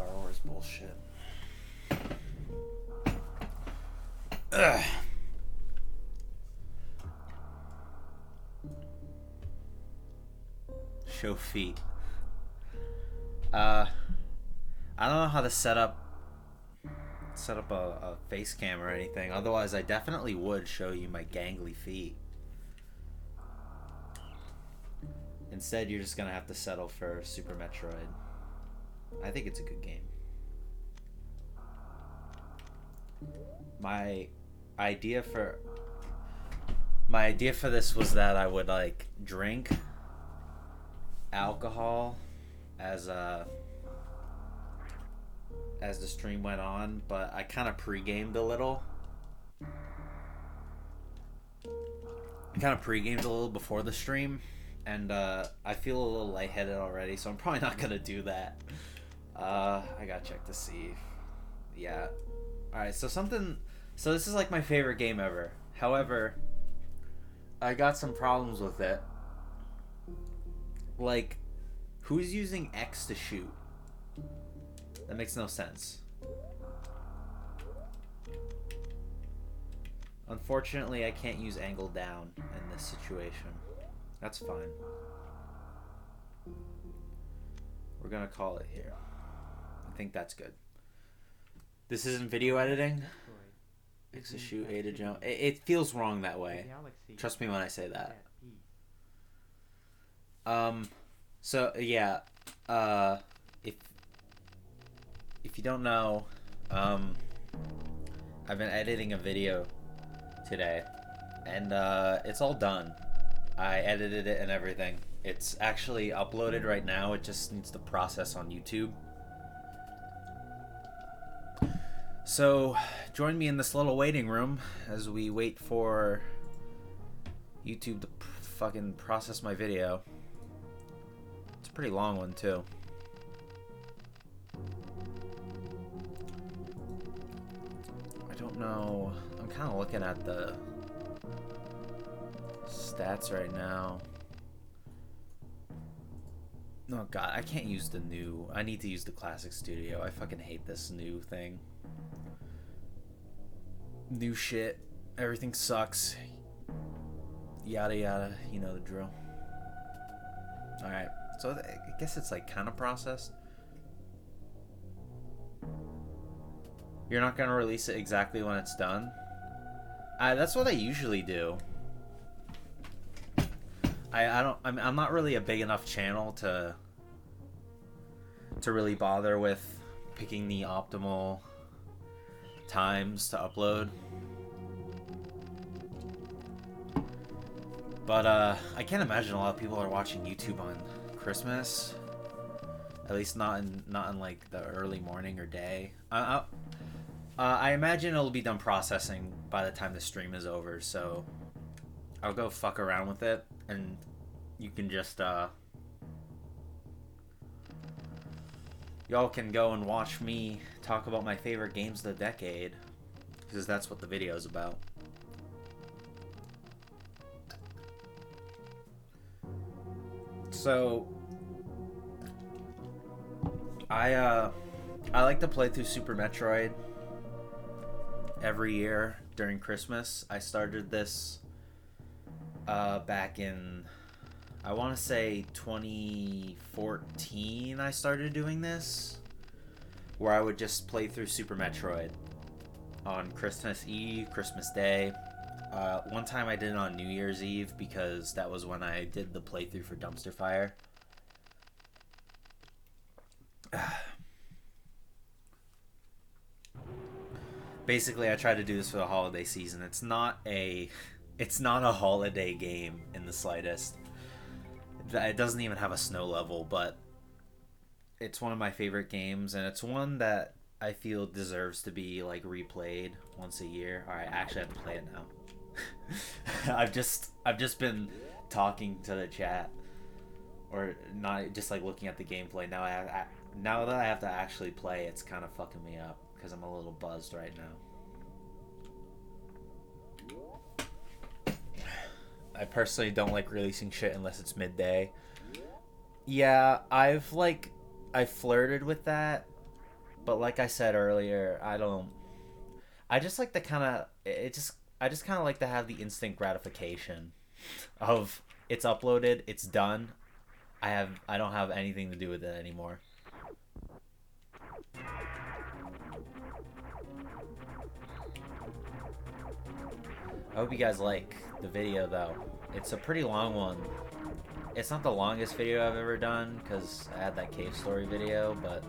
Star Wars bullshit. Ugh. Show feet. I don't know how to set up a face cam or anything. Otherwise, I definitely would show you my gangly feet. Instead, you're just gonna have to settle for Super Metroid. I think it's a good game. My idea for this was that I would like drink alcohol as the stream went on, but I kind of pre-gamed a little. Before the stream, and I feel a little lightheaded already, so I'm probably not gonna do that. I gotta check to see. Yeah. Alright, so this is like my favorite game ever. However, I got some problems with it. Like, who's using X to shoot? That makes no sense. Unfortunately, I can't use angle down in this situation. That's fine. We're gonna call it here. I think that's good. This isn't video editing. X to shoot, A to jump. It feels wrong that way. Trust me when I say that. So yeah, if you don't know, I've been editing a video today, and it's all done. I edited it and everything. It's actually uploaded right now. It just needs to process on YouTube. So join me in this little waiting room as we wait for YouTube to fucking process my video. It's a pretty long one too. I don't know. I'm kind of looking at the stats right now. Oh god, I can't use the new. I need to use the classic studio. I fucking hate this new thing. New shit. Everything sucks. Yada yada. You know the drill. Alright. So I guess it's like kind of processed. You're not gonna release it exactly when it's done? That's what I usually do. I'm not really a big enough channel to really bother with picking the optimal times to upload. But I can't imagine a lot of people are watching YouTube on Christmas. At least not in like the early morning or day. I imagine it'll be done processing by the time the stream is over, so I'll go fuck around with it, and you can just y'all can go and watch me talk about my favorite games of the decade, because that's what the video is about. So I like to play through Super Metroid every year during Christmas. I started this back in, I want to say 2014. I started doing this, where I would just play through Super Metroid on Christmas Eve, Christmas Day. One time I did it on New Year's Eve because that was when I did the playthrough for Dumpster Fire. Basically, I tried to do this for the holiday season. It's not a holiday game in the slightest. It doesn't even have a snow level, but it's one of my favorite games, and it's one that I feel deserves to be like replayed once a year. All right, I actually have to play it now. I've just been talking to the chat, or not just like looking at the gameplay. Now now that I have to actually play, it's kind of fucking me up because I'm a little buzzed right now. I personally don't like releasing shit unless it's midday. Yeah, I flirted with that But like I said earlier, I don't. I just like the kind of it just. I just kind of like to have the instant gratification of it's uploaded, it's done. I don't have anything to do with it anymore. I hope you guys like the video though. It's a pretty long one. It's not the longest video I've ever done because I had that cave story video, but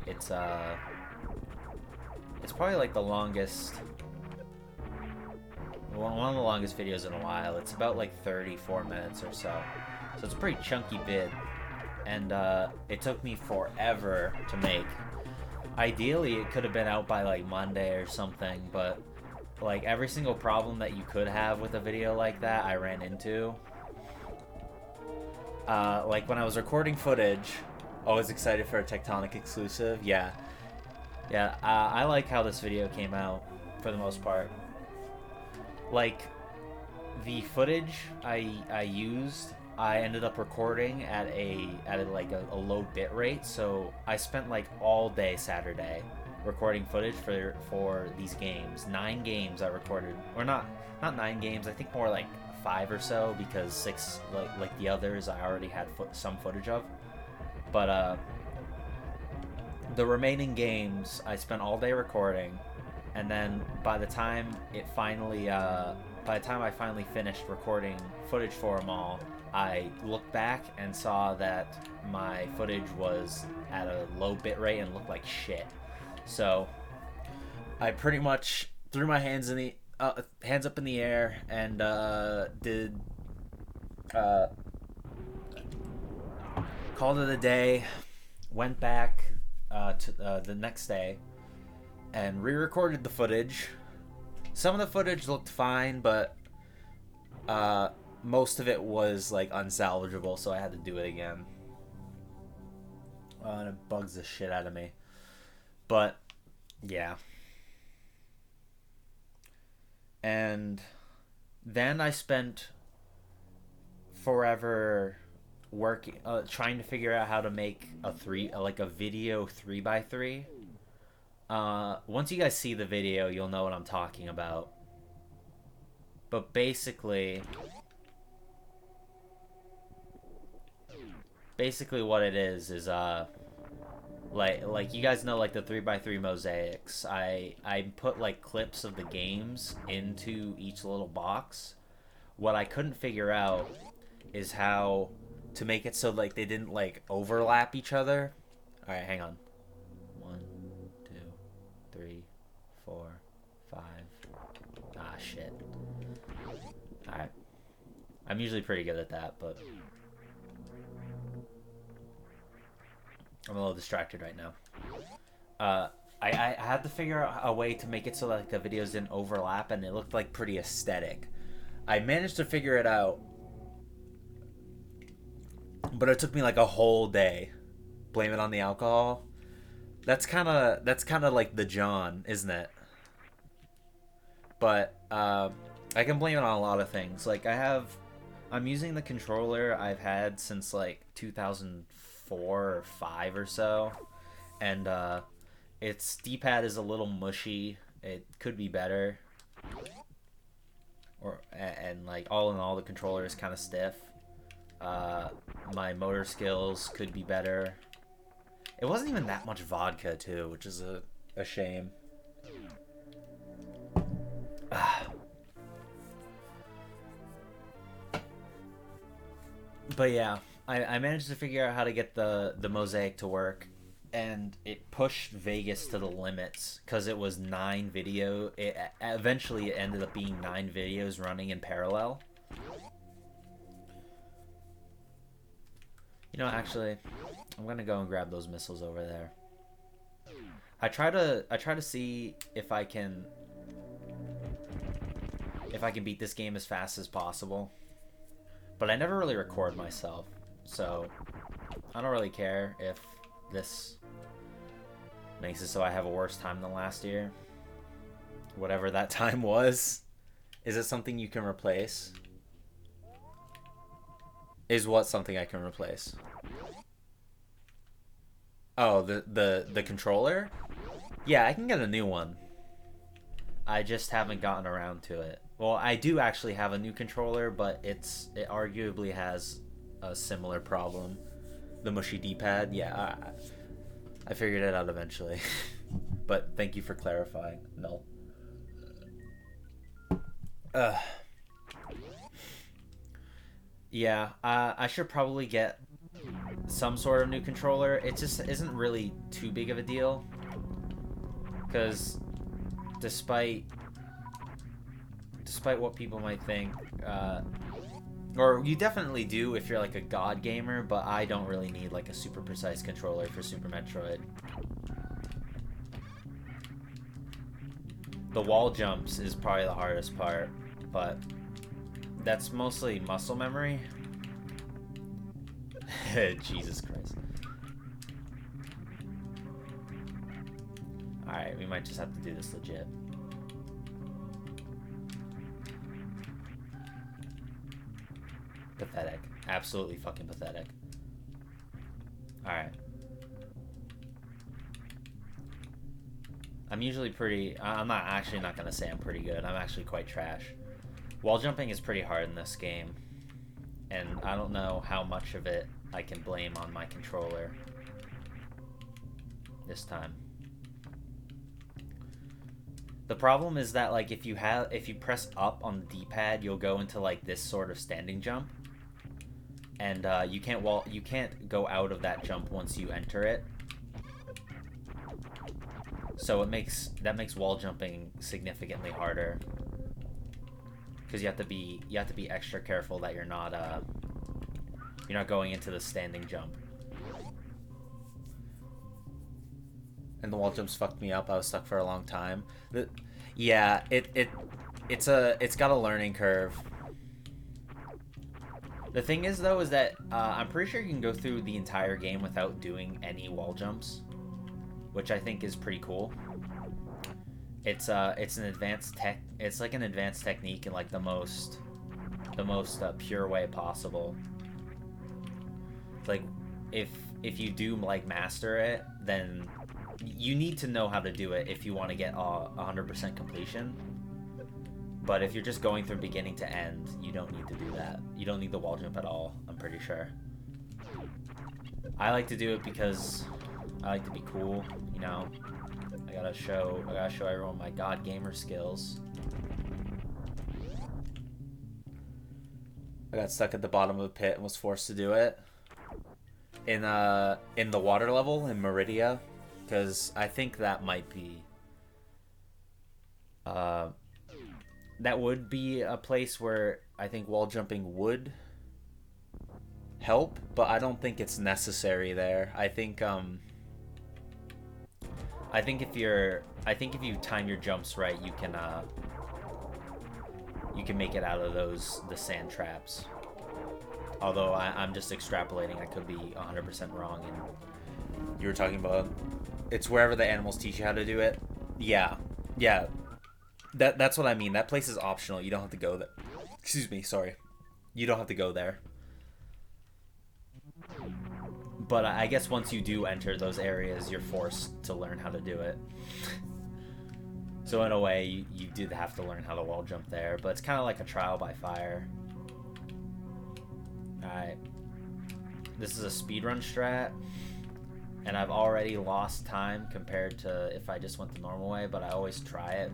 it's probably like the longest, one of the longest videos in a while. It's about like 34 minutes or so. So it's a pretty chunky vid. And it took me forever to make. Ideally, it could have been out by like Monday or something, but like every single problem that you could have with a video like that, I ran into. Like when I was recording footage, always excited for a Tectonic exclusive. Yeah. I like how this video came out for the most part. Like the footage I used, I ended up recording at a low bit rate, so I spent like all day Saturday recording footage for these games. 9 games I recorded, or not 9 games. I think more like 5 or so, because 6 like the others I already had some footage of. But the remaining games I spent all day recording, and then by the time I finally finished recording footage for them all, I looked back and saw that my footage was at a low bit rate and looked like shit. So I pretty much threw my hands up in the air and called it a day. Went back to the next day and re-recorded the footage. Some of the footage looked fine, but most of it was like unsalvageable, so I had to do it again. And it bugs the shit out of me. But yeah. And then I spent forever working, trying to figure out how to make a video 3x3. Once you guys see the video, you'll know what I'm talking about. But basically what it is like you guys know, like the 3x3 mosaics. I put like clips of the games into each little box. What I couldn't figure out is how to make it so like they didn't like overlap each other. All right, hang on. 1, 2, 3, 4, 5. Ah, shit. All right. I'm usually pretty good at that, but I'm a little distracted right now. I had to figure out a way to make it so that like, the videos didn't overlap and it looked like pretty aesthetic. I managed to figure it out, but it took me like a whole day. Blame it on the alcohol. That's kind of like the John, isn't it? But I can blame it on a lot of things. Like I'm using the controller I've had since like 2004 or 5 or so, and its D-pad is a little mushy. It could be better. And like all in all, the controller is kind of stiff. My motor skills could be better. It wasn't even that much vodka too, which is a shame. But yeah, I managed to figure out how to get the mosaic to work, and it pushed Vegas to the limits because it was 9 video. Eventually it ended up being 9 videos running in parallel. You know, actually, I'm gonna go and grab those missiles over there. I try to see if I can beat this game as fast as possible, but I never really record myself, so I don't really care if this makes it so I have a worse time than last year. Whatever that time was. Is it something you can replace? Is what something I can replace? Oh, the controller? Yeah, I can get a new one. I just haven't gotten around to it. Well, I do actually have a new controller, but it arguably has a similar problem. The mushy D-pad. Yeah, I figured it out eventually. But thank you for clarifying. No. Yeah, I should probably get some sort of new controller. It just isn't really too big of a deal. Because despite what people might think, or you definitely do if you're like a god gamer, but I don't really need like a super precise controller for Super Metroid. The wall jumps is probably the hardest part, but that's mostly muscle memory. Jesus Christ. Alright, we might just have to do this legit. Pathetic. Absolutely fucking pathetic. Alright. I'm usually pretty... I'm not gonna say I'm pretty good. I'm actually quite trash. Wall jumping is pretty hard in this game. And I don't know how much of it I can blame on my controller this time. The problem is that like if you press up on the D-pad, you'll go into like this sort of standing jump, and you can't go out of that jump once you enter it. So that makes wall jumping significantly harder, because you have to be extra careful that you're not going into the standing jump. And the wall jumps fucked me up. I was stuck for a long time. Yeah, it's got a learning curve. The thing is though is that I'm pretty sure you can go through the entire game without doing any wall jumps, which I think is pretty cool. It's an advanced tech. It's like an advanced technique in like the most pure way possible. Like if you do like master it, then you need to know how to do it if you want to get 100% completion. But if you're just going from beginning to end, you don't need to do that. You don't need the wall jump at all, I'm pretty sure. I like to do it because I like to be cool, you know. I gotta show everyone my god gamer skills. I got stuck at the bottom of the pit and was forced to do it in the water level in Meridia, because I think that might be that would be a place where I think wall jumping would help, but I don't think it's necessary there. I think if you time your jumps right, you can make it out of the sand traps. Although I'm just extrapolating, I could be 100% wrong. And you were talking about it's wherever the animals teach you how to do it. Yeah. That's what I mean. That place is optional. You don't have to go there. Excuse me. Sorry. You don't have to go there. But I guess once you do enter those areas, you're forced to learn how to do it. So in a way, you did have to learn how to wall jump there, but it's kind of like a trial by fire. Alright. This is a speedrun strat, and I've already lost time compared to if I just went the normal way, but I always try it.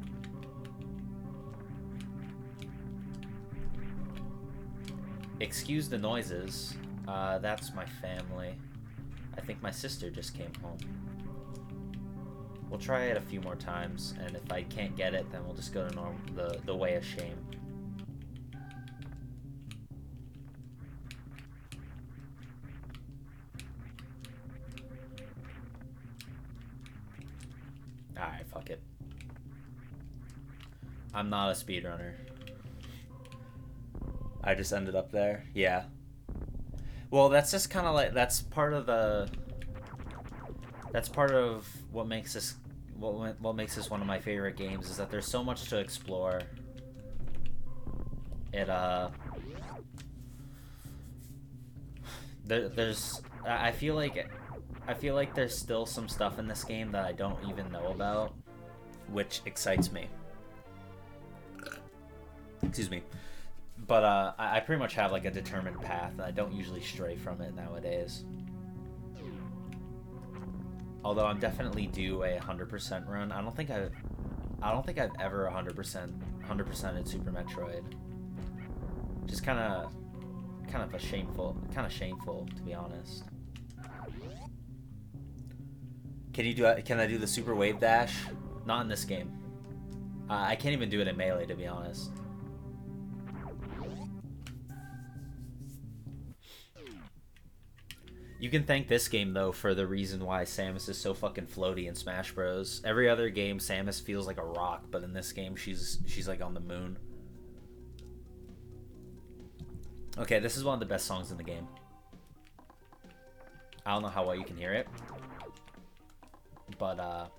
Excuse the noises. That's my family. I think my sister just came home. We'll try it a few more times, and if I can't get it, then we'll just go to the way of shame. Alright, fuck it. I'm not a speedrunner. I just ended up there. Yeah. Well, that's just kind of like that's part of what makes this what makes this one of my favorite games, is that there's so much to explore. I feel like feel like there's still some stuff in this game that I don't even know about, which excites me. Excuse me. But I pretty much have like a determined path. I don't usually stray from it nowadays. Although I'm definitely due a 100% run. I don't think I've ever 100% in Super Metroid. Just kind of shameful to be honest. Can I do the Super Wave Dash? Not in this game. I can't even do it in Melee, to be honest. You can thank this game, though, for the reason why Samus is so fucking floaty in Smash Bros. Every other game, Samus feels like a rock, but in this game, she's like on the moon. Okay, this is one of the best songs in the game. I don't know how well you can hear it, but I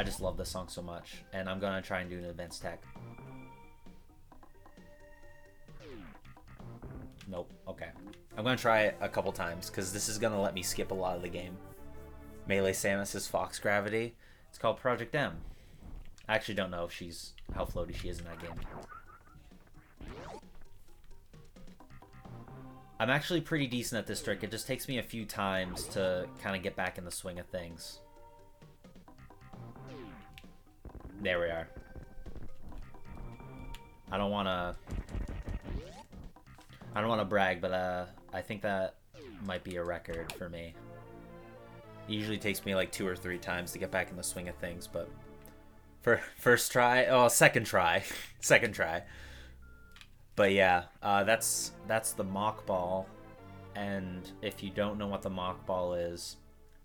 just love this song so much, and I'm gonna try and do an advanced tech. Nope. Okay. I'm gonna try it a couple times because this is gonna let me skip a lot of the game. Melee Samus's Fox Gravity. It's called Project M. I actually don't know if how floaty she is in that game. I'm actually pretty decent at this trick. It just takes me a few times to kind of get back in the swing of things. There we are. I don't want to brag, but I think that might be a record for me. It usually takes me like 2 or 3 times to get back in the swing of things, but for second try. Second try. But yeah, that's the mock ball, and if you don't know what the mock ball is,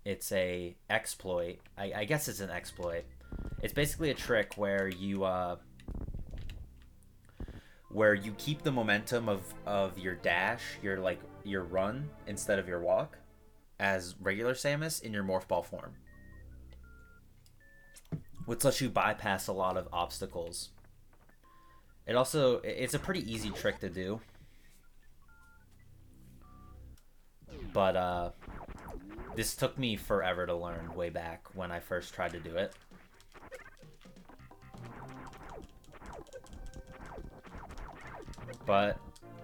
it's a exploit. I guess it's an exploit. It's basically a trick where you keep the momentum of your dash, your run, instead of your walk, as regular Samus in your morph ball form, which lets you bypass a lot of obstacles. It's a pretty easy trick to do, but this took me forever to learn way back when I first tried to do it. But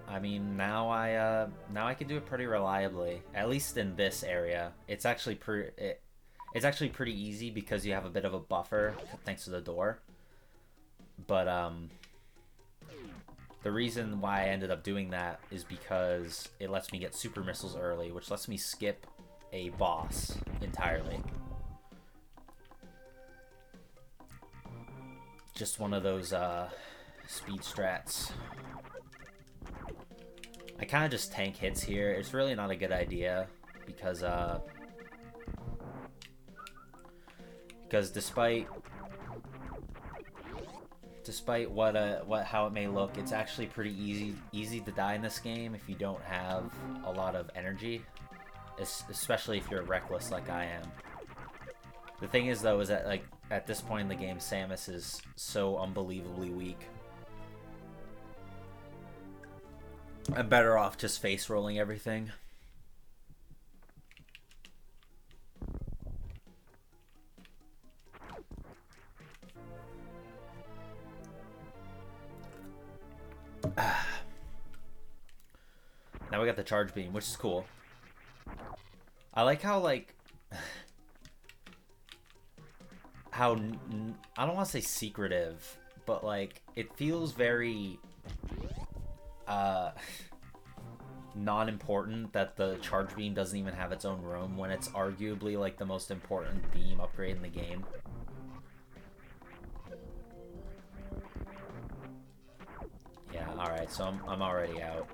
I mean, now I can do it pretty reliably, at least in this area. It's actually pretty easy because you have a bit of a buffer thanks to the door. But the reason why I ended up doing that is because it lets me get super missiles early, which lets me skip a boss entirely. Just one of those speed strats. I kind of just tank hits here. It's really not a good idea because despite how it may look, it's actually pretty easy to die in this game if you don't have a lot of energy, especially if you're reckless like I am. The thing is, though, is that like at this point in the game, Samus is so unbelievably weak. I'm better off just face rolling everything. Now we got the charge beam, which is cool. I like how I don't want to say secretive, but like it feels very non-important that the charge beam doesn't even have its own room when it's arguably like the most important beam upgrade in the game. Yeah, alright, so I'm already out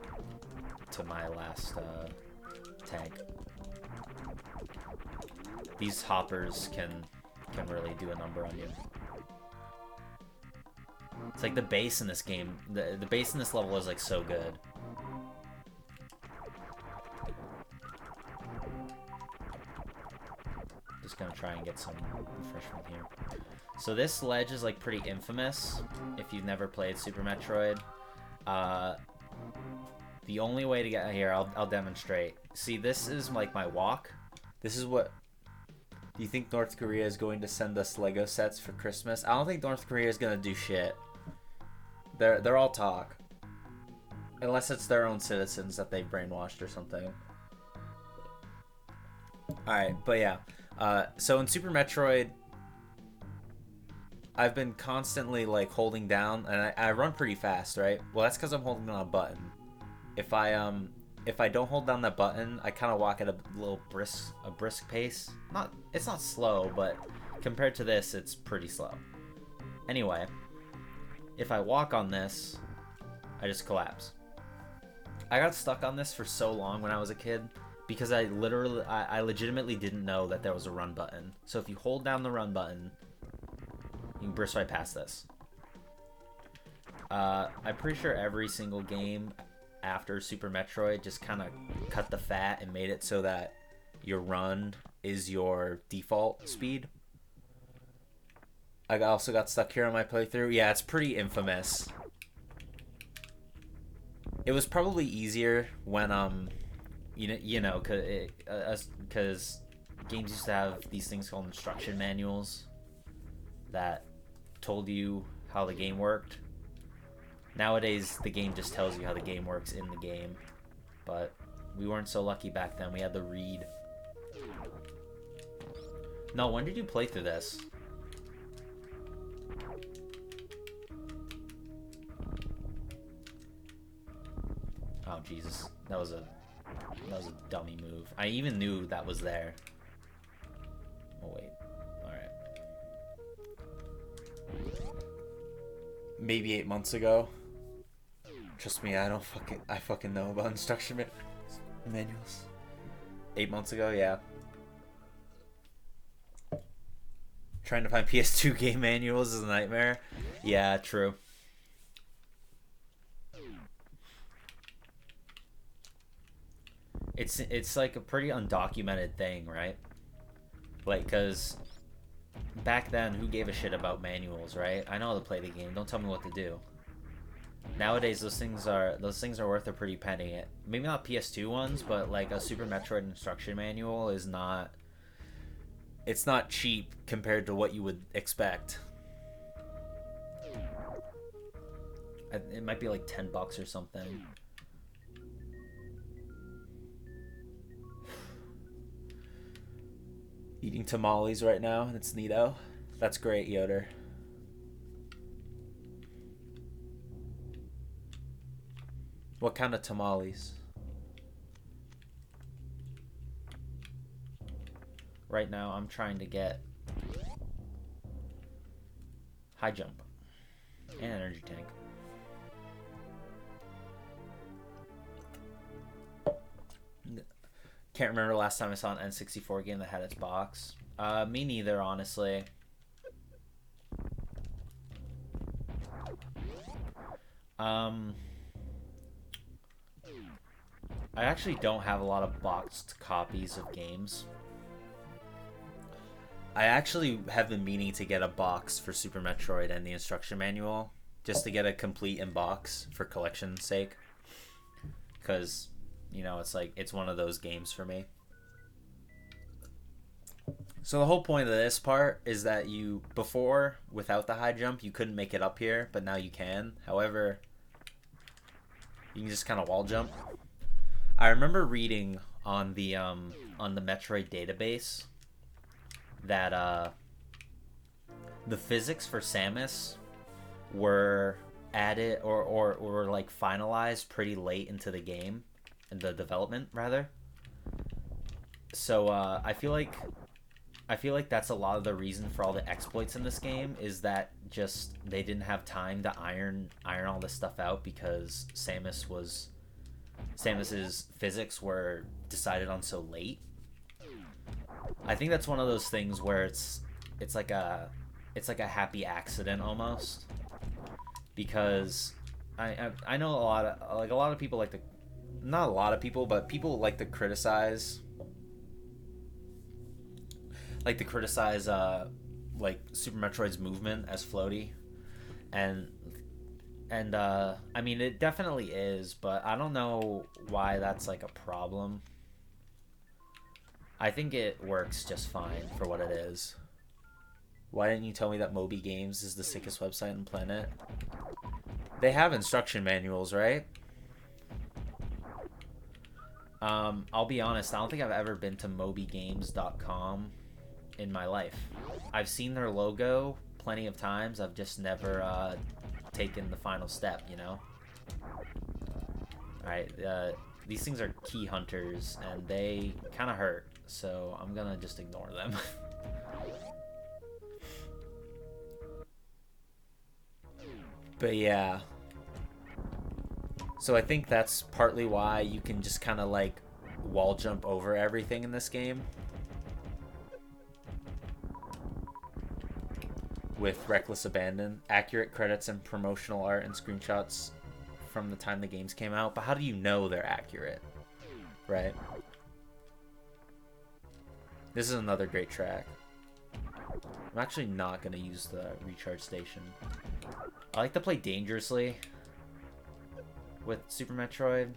to my last tank. These hoppers can really do a number on you. It's like the bass in this game, the bass in this level is like so good. Just gonna try and get some refreshment here. So this ledge is like pretty infamous if you've never played Super Metroid. The only way to get here, I'll demonstrate. See, this is like my walk. This is what... Do you think North Korea is going to send us Lego sets for Christmas? I don't think North Korea is gonna do shit. They're all talk. Unless it's their own citizens that they've brainwashed or something. Alright, but yeah. So in Super Metroid, I've been constantly like holding down, and I run pretty fast, right? Well, that's because I'm holding down a button. If I don't hold down that button, I kind of walk at a brisk pace. It's not slow, but compared to this, it's pretty slow. Anyway, if I walk on this, I just collapse. I got stuck on this for so long when I was a kid because I legitimately didn't know that there was a run button. So if you hold down the run button, you can burst right past this. I'm pretty sure every single game after Super Metroid just kind of cut the fat and made it so that your run is your default speed. I also got stuck here on my playthrough. Yeah, it's pretty infamous. It was probably easier when because games used to have these things called instruction manuals that told you how the game worked. Nowadays, the game just tells you how the game works in the game, but we weren't so lucky back then. We had to read. No, when did you play through this? Oh Jesus, that was a dummy move. I even knew that was there. Oh wait, all right. Maybe 8 months ago. Trust me, I fucking know about instruction manuals. 8 months ago, yeah. Trying to find PS2 game manuals is a nightmare. Yeah, true. It's like a pretty undocumented thing, right? Like, cause back then, who gave a shit about manuals, right? I know how to play the game. Don't tell me what to do. Nowadays, those things are worth a pretty penny. Maybe not PS2 ones, but like a Super Metroid instruction manual is not. It's not cheap compared to what you would expect. It might be like $10 or something. Eating tamales right now, and it's neato. That's great, Yoder. What kind of tamales? Right now, I'm trying to get high jump and energy tank. Can't remember the last time I saw an N64 game that had its box. Me neither, honestly. I actually don't have a lot of boxed copies of games. I actually have been meaning to get a box for Super Metroid and the instruction manual, just to get a complete in box for collection's sake. Because, you know, it's one of those games for me. So the whole point of this part is that before, without the high jump, you couldn't make it up here, but now you can. However, you can just kind of wall jump. I remember reading on the Metroid database that the physics for Samus were added or like finalized pretty late into the game, in the development rather. So I feel like that's a lot of the reason for all the exploits in this game, is that just they didn't have time to iron all this stuff out because Samus's physics were decided on so late. I think that's one of those things where it's like a happy accident almost, because I know a lot of people like to, not a lot of people, but people like to criticize like Super Metroid's movement as floaty, and And I mean, it definitely is, but I don't know why that's like a problem. I think it works just fine for what it is. Why didn't you tell me that Moby Games is the sickest website on the planet? They have instruction manuals, right? I'll be honest, I don't think I've ever been to mobygames.com in my life. I've seen their logo plenty of times. I've just never taken the final step, you know? Alright, these things are key hunters, and they kind of hurt, so I'm gonna just ignore them. But yeah. So I think that's partly why you can just kind of like wall jump over everything in this game. With reckless abandon, accurate credits and promotional art and screenshots from the time the games came out. But how do you know they're accurate? Right? This is another great track. I'm actually not going to use the recharge station. I like to play dangerously with Super Metroid.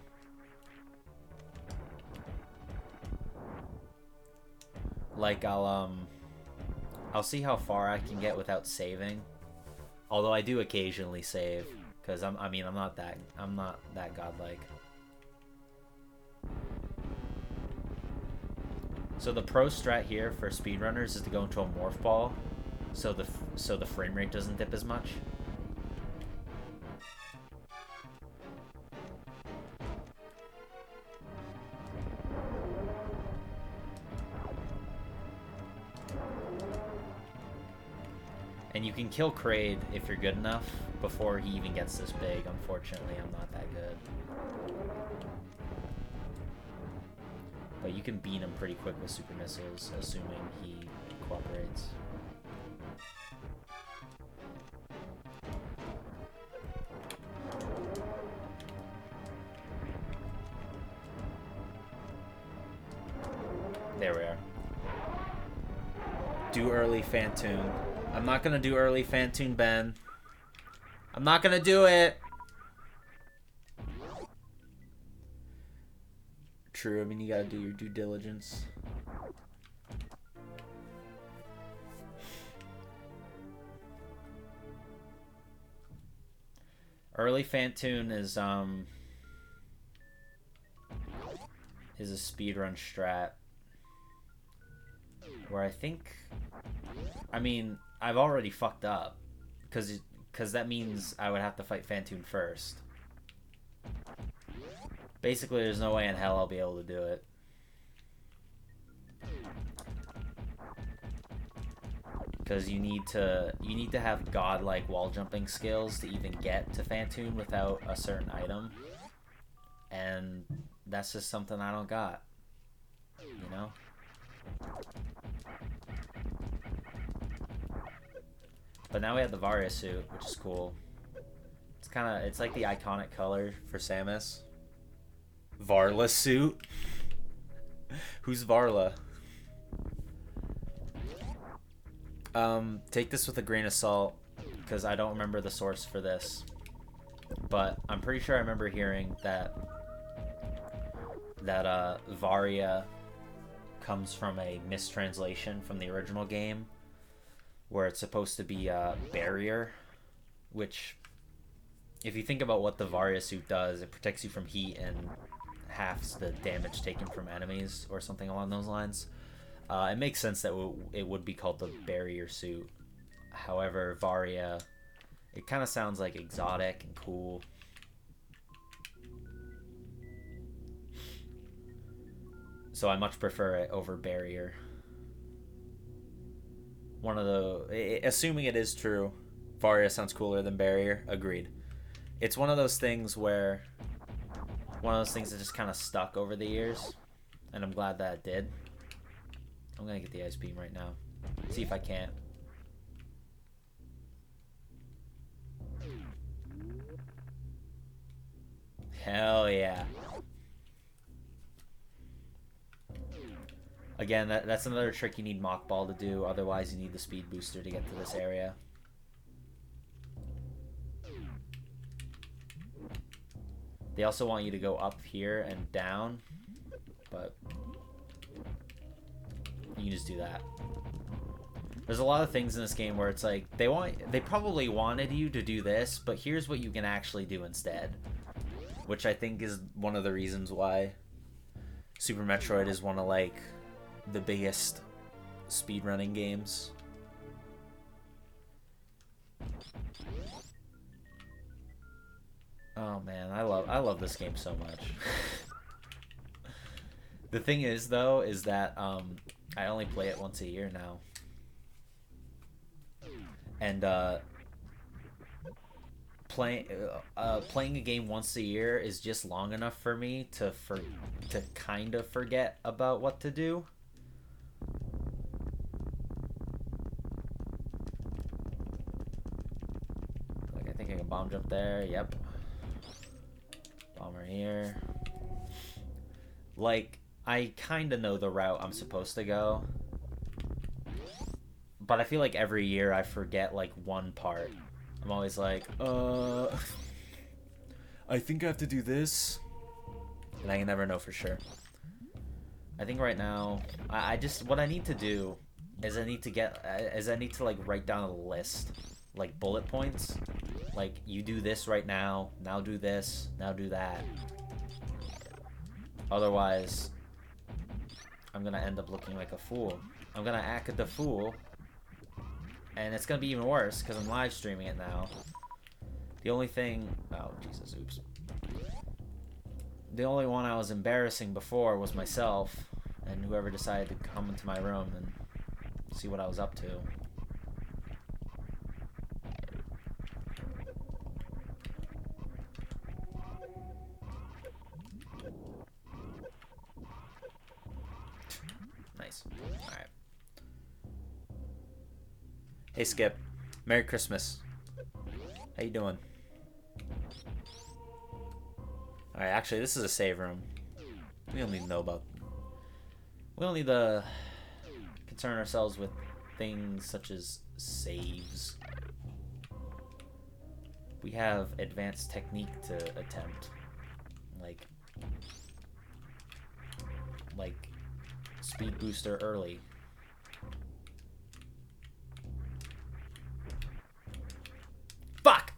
Like I'll see how far I can get without saving. Although I do occasionally save, because I'm not that godlike. So the pro strat here for speedrunners is to go into a morph ball, so the frame rate doesn't dip as much. And you can kill Kraid if you're good enough before he even gets this big. Unfortunately, I'm not that good. But you can beat him pretty quick with super missiles, assuming he cooperates. There we are. Do early Fantoon. I'm not gonna do early Fantoon, Ben. I'm not gonna do it! True, I mean, you gotta do your due diligence. Early Fantoon is a speedrun strat. Where I think... I mean, I've already fucked up. Because that means I would have to fight Fantoon first. Basically, there's no way in hell I'll be able to do it. Because you need to have godlike wall jumping skills to even get to Fantoon without a certain item. And that's just something I don't got. You know? But now we have the Varia suit, which is cool. It's like the iconic color for Samus. Varla suit? Who's Varla? Take this with a grain of salt, because I don't remember the source for this. But I'm pretty sure I remember hearing that Varia comes from a mistranslation from the original game, where it's supposed to be a barrier, which, if you think about what the Varia suit does, it protects you from heat and halves the damage taken from enemies, or something along those lines. It makes sense that it would be called the barrier suit. However, Varia, it kind of sounds like exotic and cool. So I much prefer it over barrier. Assuming it is true, Varia sounds cooler than barrier. Agreed. It's one of those things that just kind of stuck over the years, and I'm glad that it did. I'm gonna get the ice beam right now. See if I can't. Hell yeah. Again, that's another trick you need Mock Ball to do, otherwise you need the speed booster to get to this area. They also want you to go up here and down, but you can just do that. There's a lot of things in this game where it's like they probably wanted you to do this, but here's what you can actually do instead, which I think is one of the reasons why Super Metroid is one of like the biggest speedrunning games. Oh man, I love this game so much. The thing is though is that I only play it once a year now. And playing a game once a year is just long enough for me to kind of forget about what to do. Like I think I can bomb jump there. Yep. Bomber here. Like I kind of know the route I'm supposed to go. But I feel like every year I forget like one part. I'm always like, I think I have to do this. And I can never know for sure. I think right now, I just, what I need to do is I need to like write down a list, like bullet points. Like you do this right now do this, now do that. Otherwise, I'm gonna end up looking like a fool. I'm gonna act the fool. And it's gonna be even worse because I'm live streaming it now. The only thing, oh Jesus, oops. The only one I was embarrassing before was myself and whoever decided to come into my room and see what I was up to. Nice. All right. Hey Skip, Merry Christmas. How you doing? Alright, actually this is a save room. We don't need to know about... We don't need to concern ourselves with things such as saves. We have advanced technique to attempt. Like speed booster early. Fuck!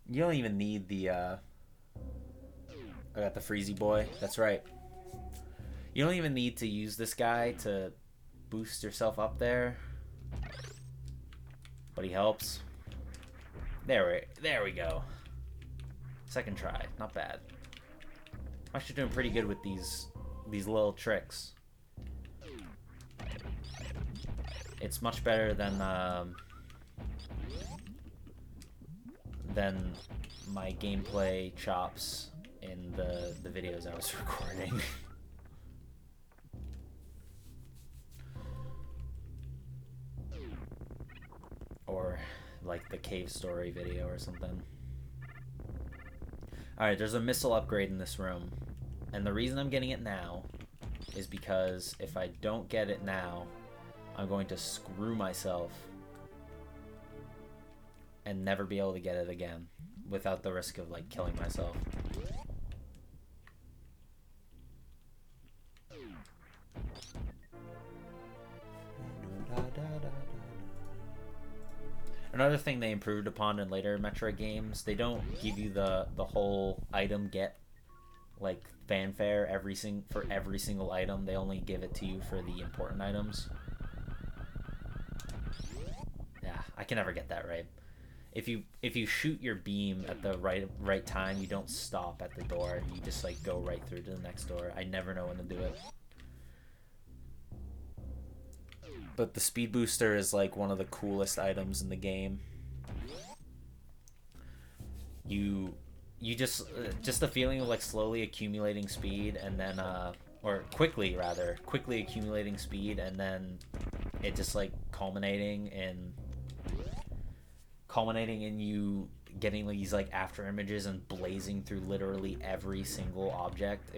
You don't even need the, I got the Freezy boy. That's right. You don't even need to use this guy to boost yourself up there. But he helps. There we go. Second try. Not bad. I'm actually doing pretty good with these little tricks. It's much better than my gameplay chops in the videos I was recording. Or like the cave story video or something. Alright, there's a missile upgrade in this room. And the reason I'm getting it now is because if I don't get it now, I'm going to screw myself and never be able to get it again without the risk of like killing myself. Another thing they improved upon in later Metroid games, they don't give you the whole item get like fanfare for every single item. They only give it to you for the important items. Yeah, I can never get that right. If you shoot your beam at the right time, you don't stop at the door. You just like go right through to the next door. I never know when to do it. But the speed booster is like one of the coolest items in the game. You just the feeling of like slowly accumulating speed and then or quickly accumulating speed and then it just like culminating in you getting these like after images and blazing through literally every single object.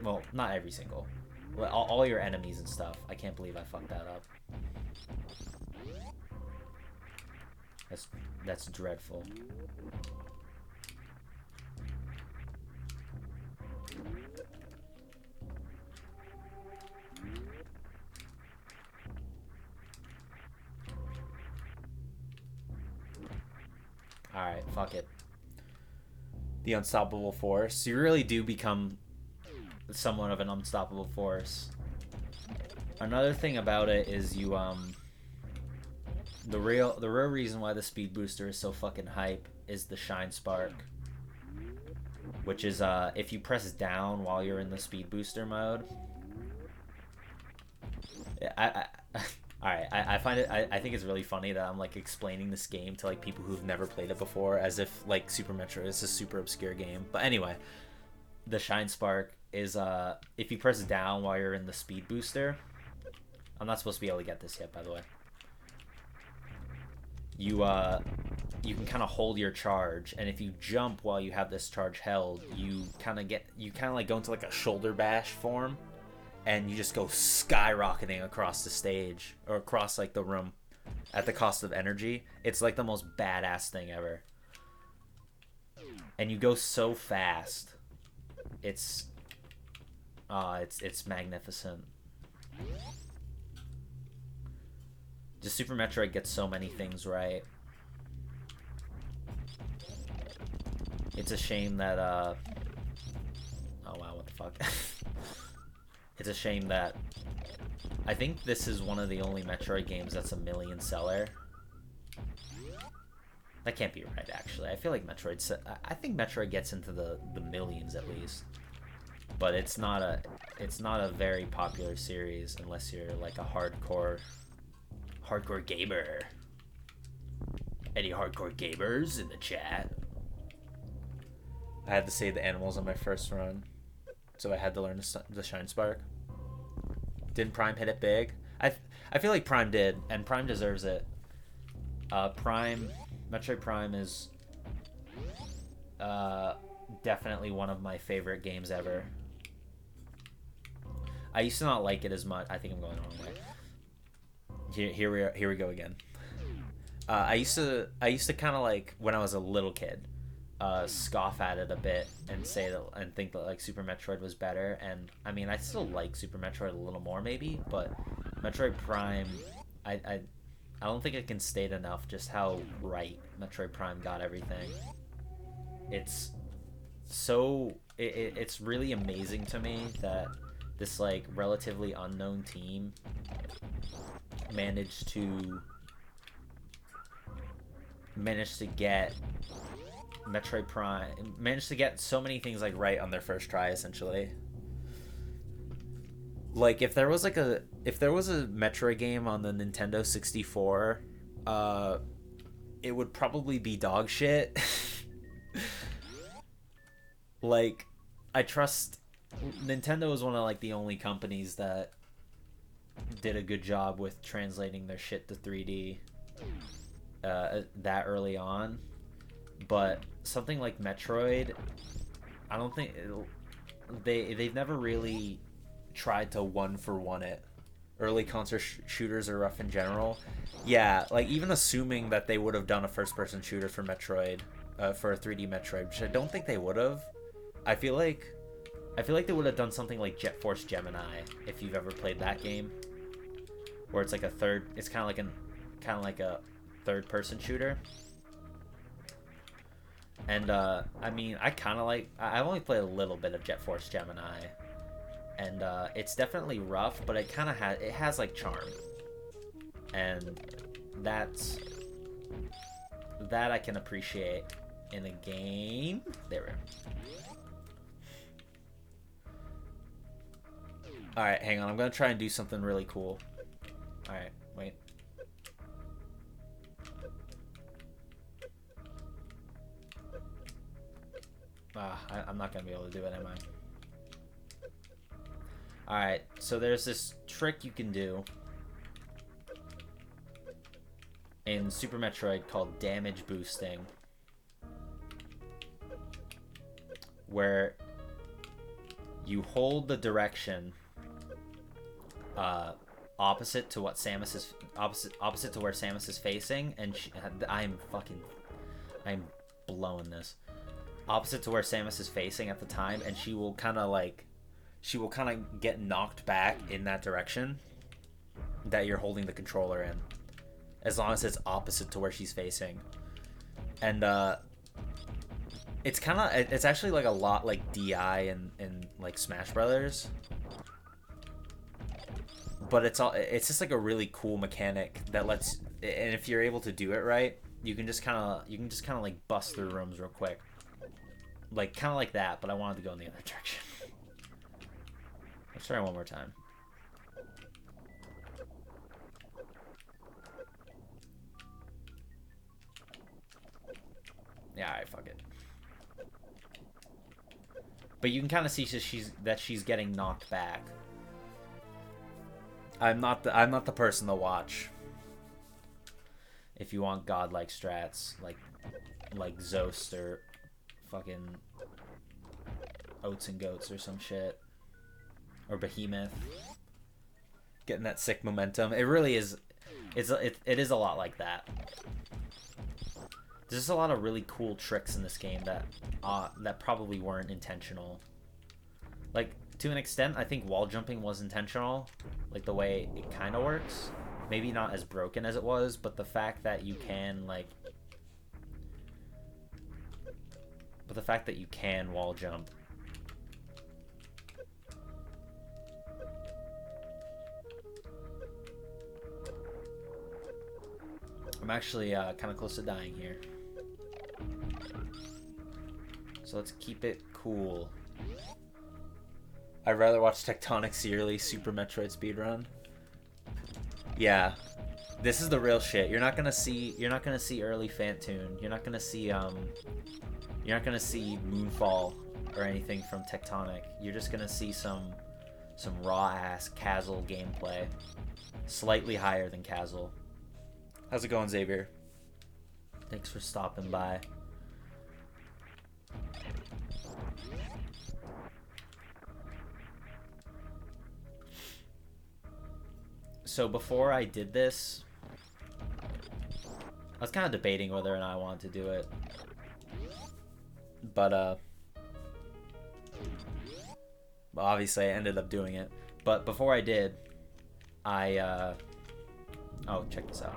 Well, not every single. all your enemies and stuff. I can't believe I fucked that up. That's dreadful. Alright, fuck it. The unstoppable force. You really do become somewhat of an unstoppable force. Another thing about it is you, the real reason why the speed booster is so fucking hype is the shine spark. Which is, if you press down while you're in the speed booster mode. Alright, I find it, I think it's really funny that I'm like explaining this game to like people who've never played it before as if like Super Metroid is a super obscure game. But anyway, the shine spark is if you press down while you're in the speed booster. I'm not supposed to be able to get this yet, by the way. You can kind of hold your charge, and if you jump while you have this charge held, you kind of like go into like a shoulder bash form. And you just go skyrocketing across the stage or across like the room at the cost of energy. It's like the most badass thing ever. And you go so fast. It's magnificent. Just Super Metroid gets so many things right. It's a shame that oh wow, what the fuck? It's a shame that I think this is one of the only Metroid games that's a million seller. That can't be right, actually. I feel like I think Metroid gets into the millions at least, but it's not a very popular series unless you're like a hardcore gamer. Any hardcore gamers in the chat? I had to save the animals on my first run. So I had to learn the shine spark. Didn't Prime hit it big? I feel like Prime did, and Prime deserves it. Metroid Prime is definitely one of my favorite games ever. I used to not like it as much. I think I'm going the wrong way. Here we go again. I used to kind of like when I was a little kid. Scoff at it a bit and say that and think that like Super Metroid was better, and I mean I still like Super Metroid a little more maybe, but Metroid Prime, I don't think it can state enough just how right Metroid Prime got everything. It's so it's really amazing to me that this like relatively unknown team managed to get Metroid Prime, managed to get so many things like right on their first try essentially. Like if there was a Metroid game on the Nintendo 64, it would probably be dog shit. Like I trust Nintendo is one of like the only companies that did a good job with translating their shit to 3D that early on. But something like Metroid, I don't think they've never really tried to one-for-one it. Early console shooters are rough in general. Yeah, like even assuming that they would have done a first-person shooter for Metroid, for a 3D Metroid, which I don't think they would have. I feel like they would have done something like Jet Force Gemini, if you've ever played that game, where it's like it's kind of like a third-person shooter. And I mean, I've only played a little bit of Jet Force Gemini, and it's definitely rough, but it kind of has like charm, and that I can appreciate in a game. There we go. All right, hang on. I'm gonna try and do something really cool. All right, wait. I'm not gonna be able to do it, am I? Alright, so there's this trick you can do in Super Metroid called damage boosting, where you hold the direction opposite to what Samus is opposite to where Samus is facing, and I'm blowing this. Opposite to where Samus is facing at the time, and she will kind of get knocked back in that direction that you're holding the controller in, as long as it's opposite to where she's facing. And it's actually like a lot like DI and like Smash Brothers, but it's just like a really cool mechanic that lets, and if you're able to do it right, you can just kind of like bust through rooms real quick, like kind of like that. But I wanted to go in the other direction. Let's try one more time. Yeah, alright, fuck it. But you can kind of see that she's getting knocked back. I'm not the person to watch. If you want godlike strats like Zost or fucking Oats and Goats or some shit, or Behemoth, getting that sick momentum. It really is. It is a lot like that. There's just a lot of really cool tricks in this game that probably weren't intentional. Like, to an extent, I think wall jumping was intentional, like the way it kind of works. Maybe not as broken as it was, but the fact that you can wall jump. I'm actually kind of close to dying here. So let's keep it cool. I'd rather watch Tectonic's yearly Super Metroid speedrun. Yeah, this is the real shit. You're not gonna see early Fantoon. You're not gonna see Moonfall or anything from Tectonic. You're just gonna see some raw ass Kazzle gameplay, slightly higher than Kazzle. How's it going, Xavier? Thanks for stopping by. So before I did this, I was kind of debating whether or not I wanted to do it. But obviously I ended up doing it. But before I did, oh, check this out.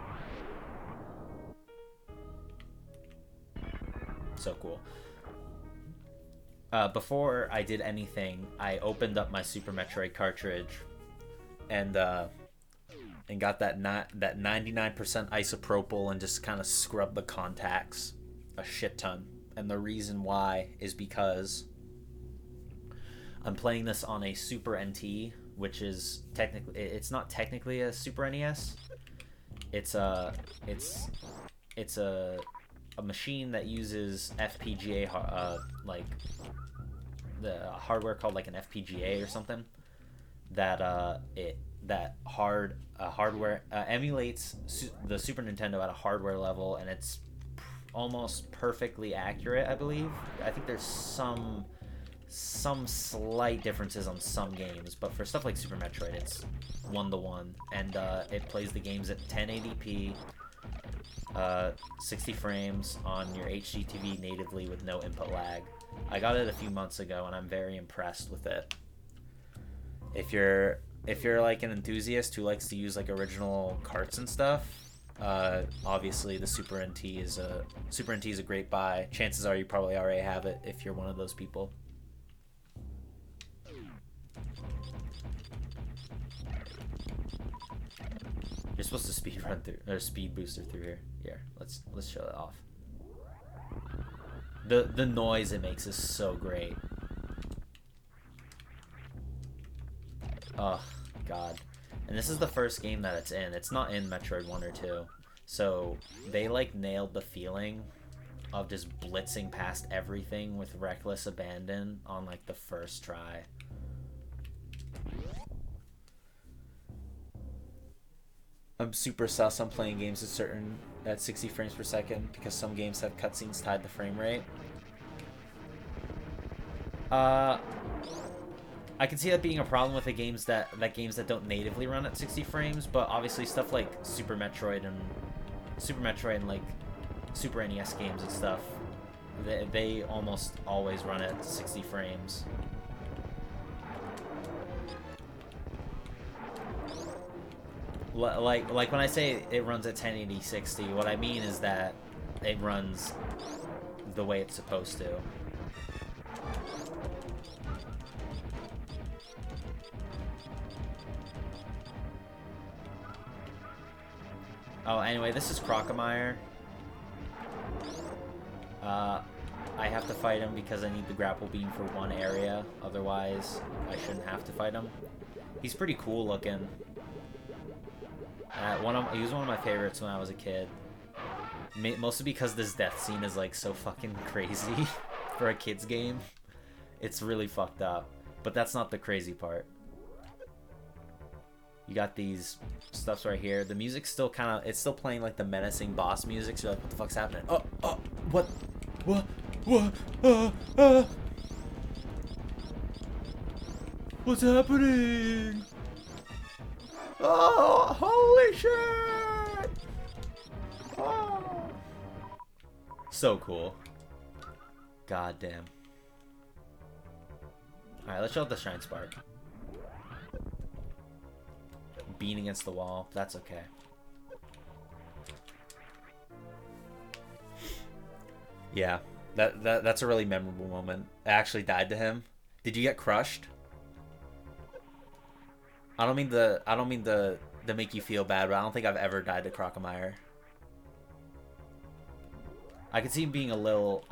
So cool. Before I did anything, I opened up my Super Metroid cartridge and got that 99% isopropyl and just kind of scrubbed the contacts a shit ton. And the reason why is because I'm playing this on a Super NT, which is it's not technically a Super NES. It's a machine that uses FPGA, like the hardware called like an FPGA or something, that hardware emulates the Super Nintendo at a hardware level, and it's almost perfectly accurate, I believe. I think there's some slight differences on some games, but for stuff like Super Metroid, it's 1-to-1, and it plays the games at 1080p, 60 frames on your HD TV natively with no input lag. I got it a few months ago, and I'm very impressed with it. If you're like an enthusiast who likes to use like original carts and stuff, obviously the Super NT is a great buy. Chances are you probably already have it if you're one of those people. You're supposed to speed run through, or speed booster through here. Here, let's show that off. The noise it makes is so great. Oh god. And this is the first game that it's in. It's not in Metroid 1 or 2. So they like nailed the feeling of just blitzing past everything with reckless abandon on like the first try. I'm super sus on playing games at 60 frames per second because some games have cutscenes tied to frame rate. I I can see that being a problem with the games that don't natively run at 60 frames, but obviously stuff like Super Metroid and like Super NES games and stuff, they almost always run at 60 frames. Like when I say it runs at 1080 60, what I mean is that it runs the way it's supposed to. Oh, anyway, this is Crocomire. I have to fight him because I need the grapple beam for one area. Otherwise, I shouldn't have to fight him. He's pretty cool looking. He was one of my favorites when I was a kid. Mostly because this death scene is like so fucking crazy for a kid's game. It's really fucked up. But that's not the crazy part. You got these stuffs right here. The music's still kind of... It's still playing like the menacing boss music. So you're like, what the fuck's happening? Oh, what? What's happening? Oh, holy shit! Oh. So cool. God damn. Alright, let's show out the Shine Spark. Bean against the wall. That's okay. Yeah, that's a really memorable moment. I actually died to him. Did you get crushed? I don't mean to make you feel bad, but I don't think I've ever died to Crocomire. I could see him being a little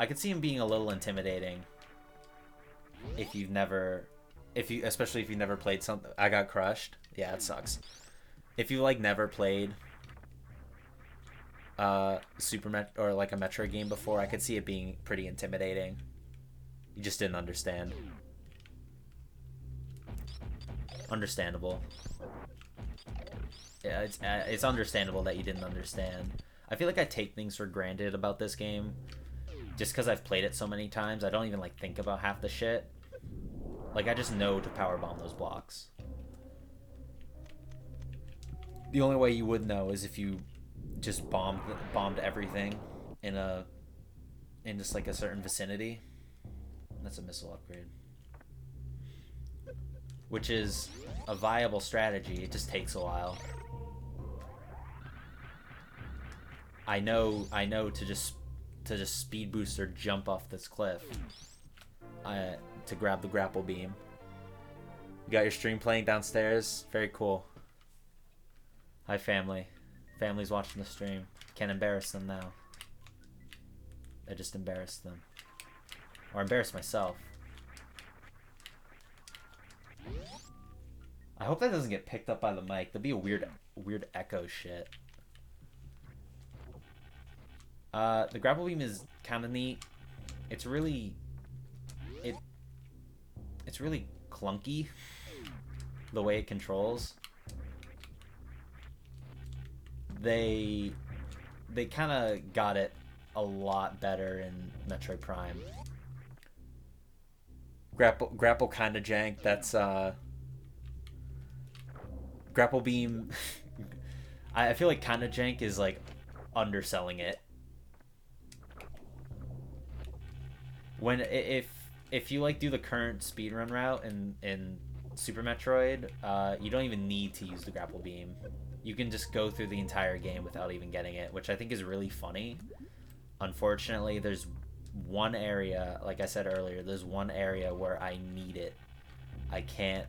intimidating. Especially if you've never played something. I got crushed. Yeah, it sucks. If you like never played or like a Metroid game before, I could see it being pretty intimidating. You just didn't understand. Understandable. Yeah, it's understandable that you didn't understand. I feel like I take things for granted about this game just because I've played it so many times. I don't even like think about half the shit. Like, I just know to powerbomb those blocks. The only way you would know is if you just bombed everything in just like a certain vicinity. That's a missile upgrade. Which is a viable strategy. It just takes a while. I know to just speed boost or jump off this cliff. To grab the grapple beam. You got your stream playing downstairs? Very cool. Hi, family. Family's watching the stream. Can't embarrass them now. I just embarrassed them. Or embarrassed myself. I hope that doesn't get picked up by the mic. That'd be a weird echo shit. The grapple beam is kind of neat. It's really clunky the way it controls. They kind of got it a lot better in Metroid Prime. Grapple kind of jank. That's grapple beam. I feel like kind of jank is like underselling it. If you like do the current speedrun route in Super Metroid, you don't even need to use the grapple beam. You can just go through the entire game without even getting it, which I think is really funny. Unfortunately, there's one area, like I said earlier, there's one area where I need it. I can't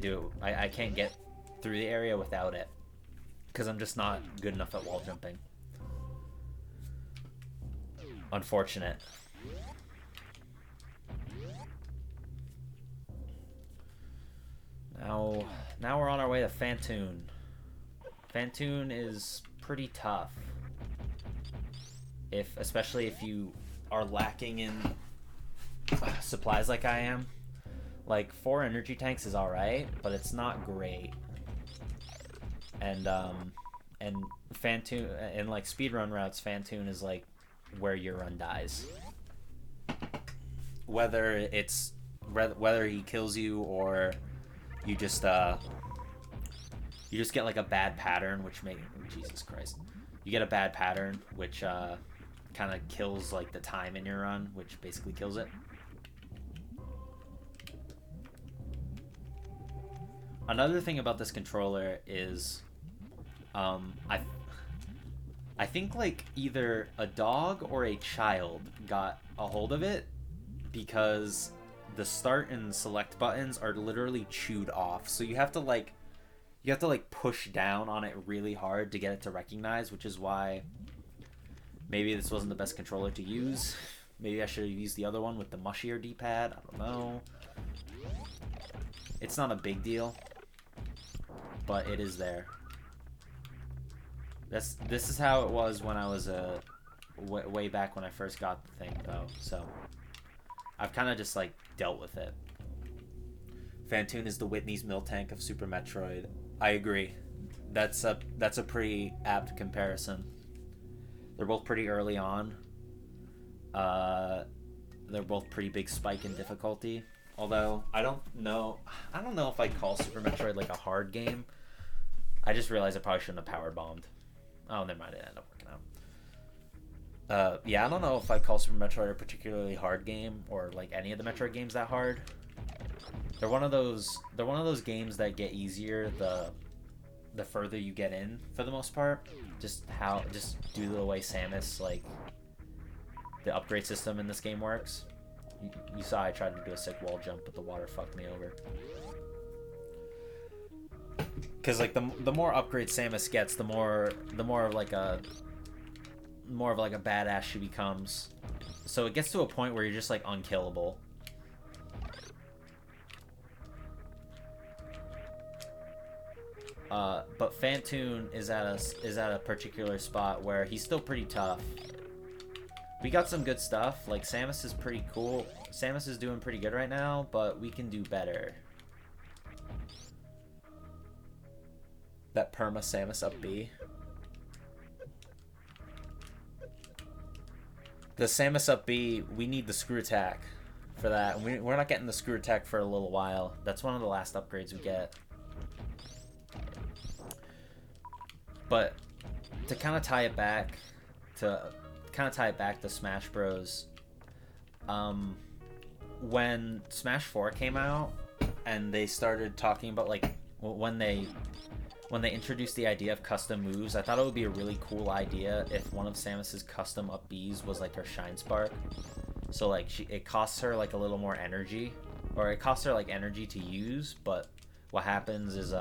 do it. I can't get through the area without it because I'm just not good enough at wall jumping. Unfortunate. Now we're on our way to Phantoon. Phantoon is pretty tough. Especially if you are lacking in supplies like I am. Like 4 energy tanks is alright, but it's not great. And Phantoon in like speedrun routes, Phantoon is like where your run dies. Whether it's whether he kills you or you just get like a bad pattern, which may Jesus Christ, you get a bad pattern which kind of kills like the time in your run, which basically kills it. Another thing about this controller is, I think like either a dog or a child got a hold of it, because the start and select buttons are literally chewed off. So you have to like push down on it really hard to get it to recognize, which is why maybe this wasn't the best controller to use. Maybe I should have used the other one with the mushier D-pad. I don't know. It's not a big deal, but it is there. This is how it was when I was way back when I first got the thing, though. So I've kind of just like dealt with it. Phantoon is the Whitney's milk tank of Super Metroid. I agree. That's a pretty apt comparison. They're both pretty early on. They're both pretty big spike in difficulty. Although I don't know if I'd call Super Metroid like a hard game. I just realized I probably shouldn't have power bombed. Oh, never mind. It ended up working out. Yeah, I don't know if I'd call Super Metroid a particularly hard game, or like any of the Metroid games that hard. They're one of those games that get easier the further you get in, for the most part. Just due to the way Samus, like, the upgrade system in this game works. You saw I tried to do a sick wall jump, but the water fucked me over. Because like the more upgrades Samus gets, the more of like a badass she becomes. So it gets to a point where you're just like unkillable. But Phantoon is at a particular spot where he's still pretty tough. We got some good stuff. Like, Samus is pretty cool. Samus is doing pretty good right now, but we can do better. That perma Samus up B. The Samus up B, we need the screw attack for that. We're not getting the screw attack for a little while. That's one of the last upgrades we get. But to kind of tie it back to Smash Bros. When Smash 4 came out and they started talking about, like, when they introduced the idea of custom moves, I thought it would be a really cool idea if one of Samus's custom up Bs was like her Shine Spark. So like it costs her like a little more energy, or it costs her like energy to use, but what happens is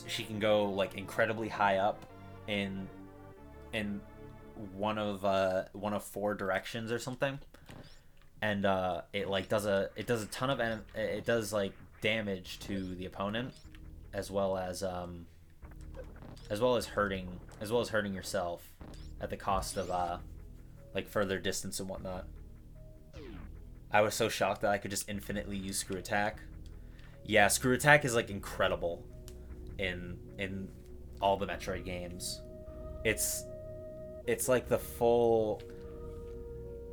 she can go like incredibly high up in one of 4 directions or something, and it does a ton of it does like damage to the opponent, as well as hurting yourself at the cost of like further distance and whatnot. I was so shocked that I could just infinitely use screw attack. Yeah, screw attack is like incredible in all the Metroid games. It's like the full.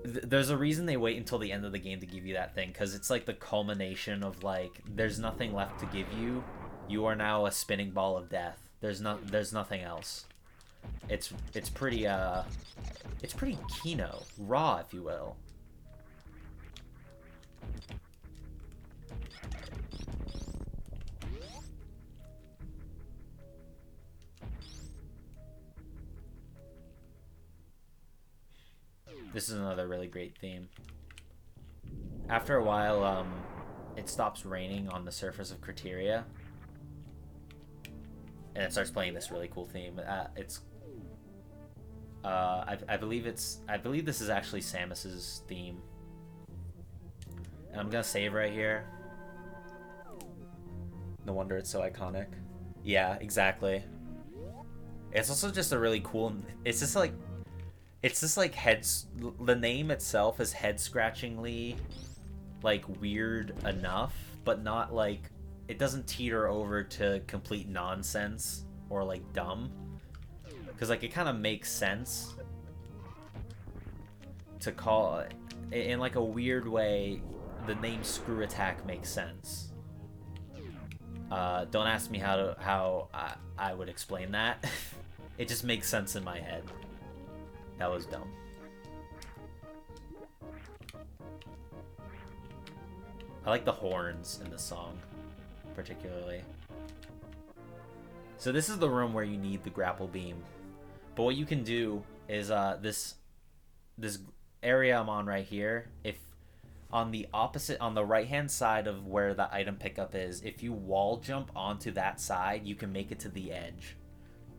There's a reason they wait until the end of the game to give you that thing, because it's like the culmination of like there's nothing left to give you. You are now a spinning ball of death. There's nothing else. It's pretty Kino, raw, if you will. This is another really great theme. After a while, it stops raining on the surface of Criteria, and it starts playing this really cool theme. I believe this is actually Samus's theme, and I'm gonna save right here. No wonder it's so iconic. Yeah, exactly. It's also just a really cool. It's just like heads. The name itself is head-scratchingly, like, weird enough, but not like it doesn't teeter over to complete nonsense or like dumb, because like it kind of makes sense to call in like a weird way, the name Screw Attack makes sense. Don't ask me how I would explain that. It just makes sense in my head. That was dumb. I like the horns in the song, particularly. So this is the room where you need the grapple beam. But what you can do is this area I'm on right here, if on the right hand side of where the item pickup is, if you wall jump onto that side, you can make it to the edge.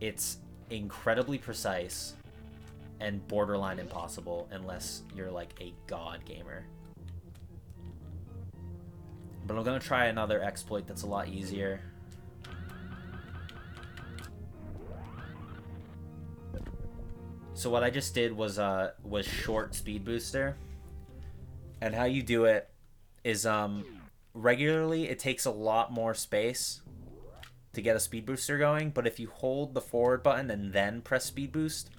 It's incredibly precise and borderline impossible unless you're like a god gamer. But I'm gonna try another exploit that's a lot easier. So what I just did was short speed booster. And how you do it is regularly it takes a lot more space to get a speed booster going, but if you hold the forward button and then press speed boost,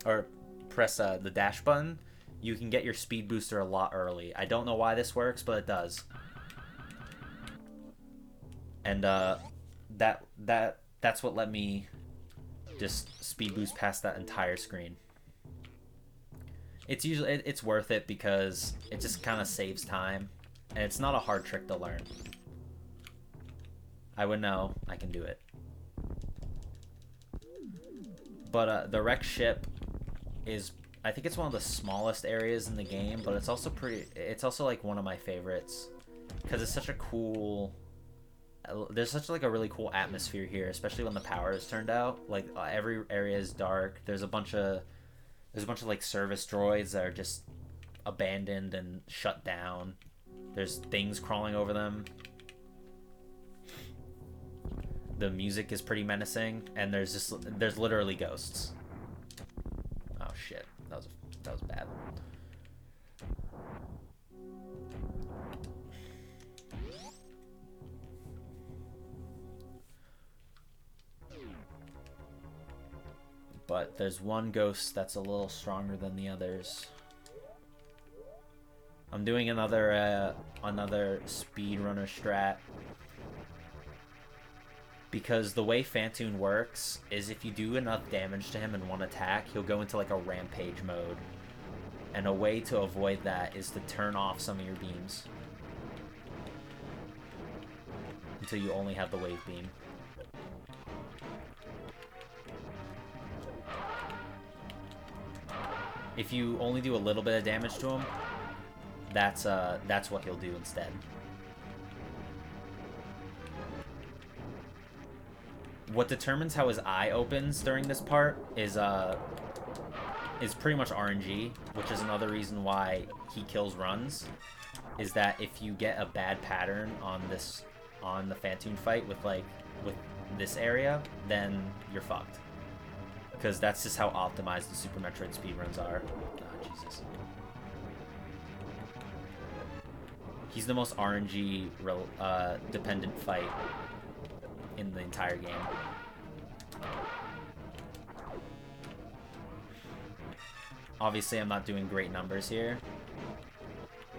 or press the dash button, you can get your speed booster a lot early. I don't know why this works, but it does. And that's what let me just speed boost past that entire screen. It's usually it's worth it because it just kind of saves time, and it's not a hard trick to learn. I would know. I can do it. But the wreck ship is, I think it's one of the smallest areas in the game, but it's also like one of my favorites because it's such a cool. There's such like a really cool atmosphere here, especially when the power is turned out. Like every area is dark. There's a bunch of like service droids that are just abandoned and shut down. There's things crawling over them. The music is pretty menacing, and there's literally ghosts. Oh shit, that was bad. But there's one ghost that's a little stronger than the others. I'm doing another speedrunner strat. Because the way Phantoon works is if you do enough damage to him in one attack, he'll go into like a rampage mode. And a way to avoid that is to turn off some of your beams. Until you only have the wave beam. If you only do a little bit of damage to him, that's what he'll do instead. What determines how his eye opens during this part is pretty much RNG, which is another reason why he kills runs. Is that if you get a bad pattern on the Phantoon fight with this area, then you're fucked. Because that's just how optimized the Super Metroid speedruns are. Oh, Jesus. He's the most RNG dependent fight in the entire game. Obviously, I'm not doing great numbers here,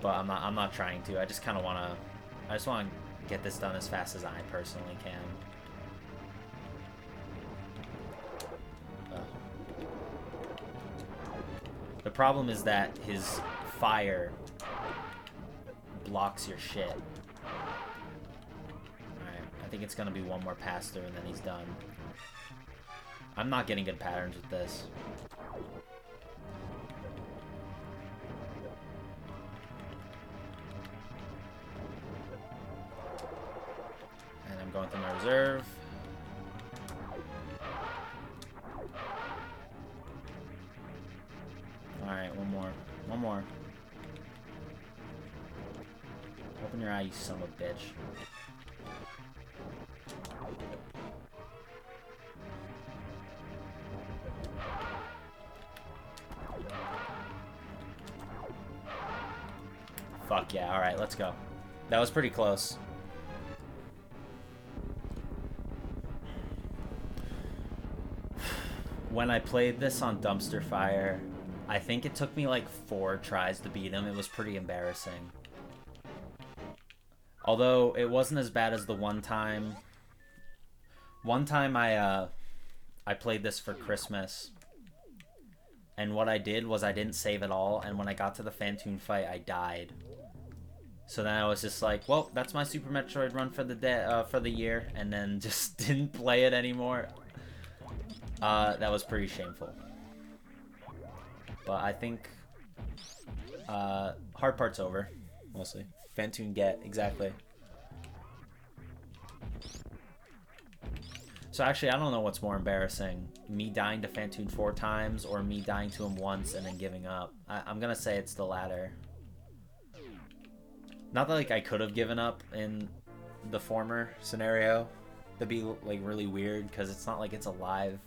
but I'm not trying to. I just kind of want to get this done as fast as I personally can. The problem is that his fire blocks your shit. Alright, I think it's gonna be one more pass through and then he's done. I'm not getting good patterns with this. And I'm going through my reserve. Alright, one more. Open your eye, you son of a bitch. Fuck yeah, alright, let's go. That was pretty close. When I played this on Dumpster Fire, I think it took me like 4 tries to beat him. It was pretty embarrassing. Although it wasn't as bad as the one time. One time I played this for Christmas. And what I did was I didn't save at all, and when I got to the Phantoon fight, I died. So then I was just like, well, that's my Super Metroid run for the year, and then just didn't play it anymore. That was pretty shameful. But I think hard part's over, mostly. Phantoon get, exactly. So actually, I don't know what's more embarrassing. Me dying to Phantoon 4 times, or me dying to him once and then giving up. I'm gonna say it's the latter. Not that like I could have given up in the former scenario. That'd be like really weird, because it's not like it's a live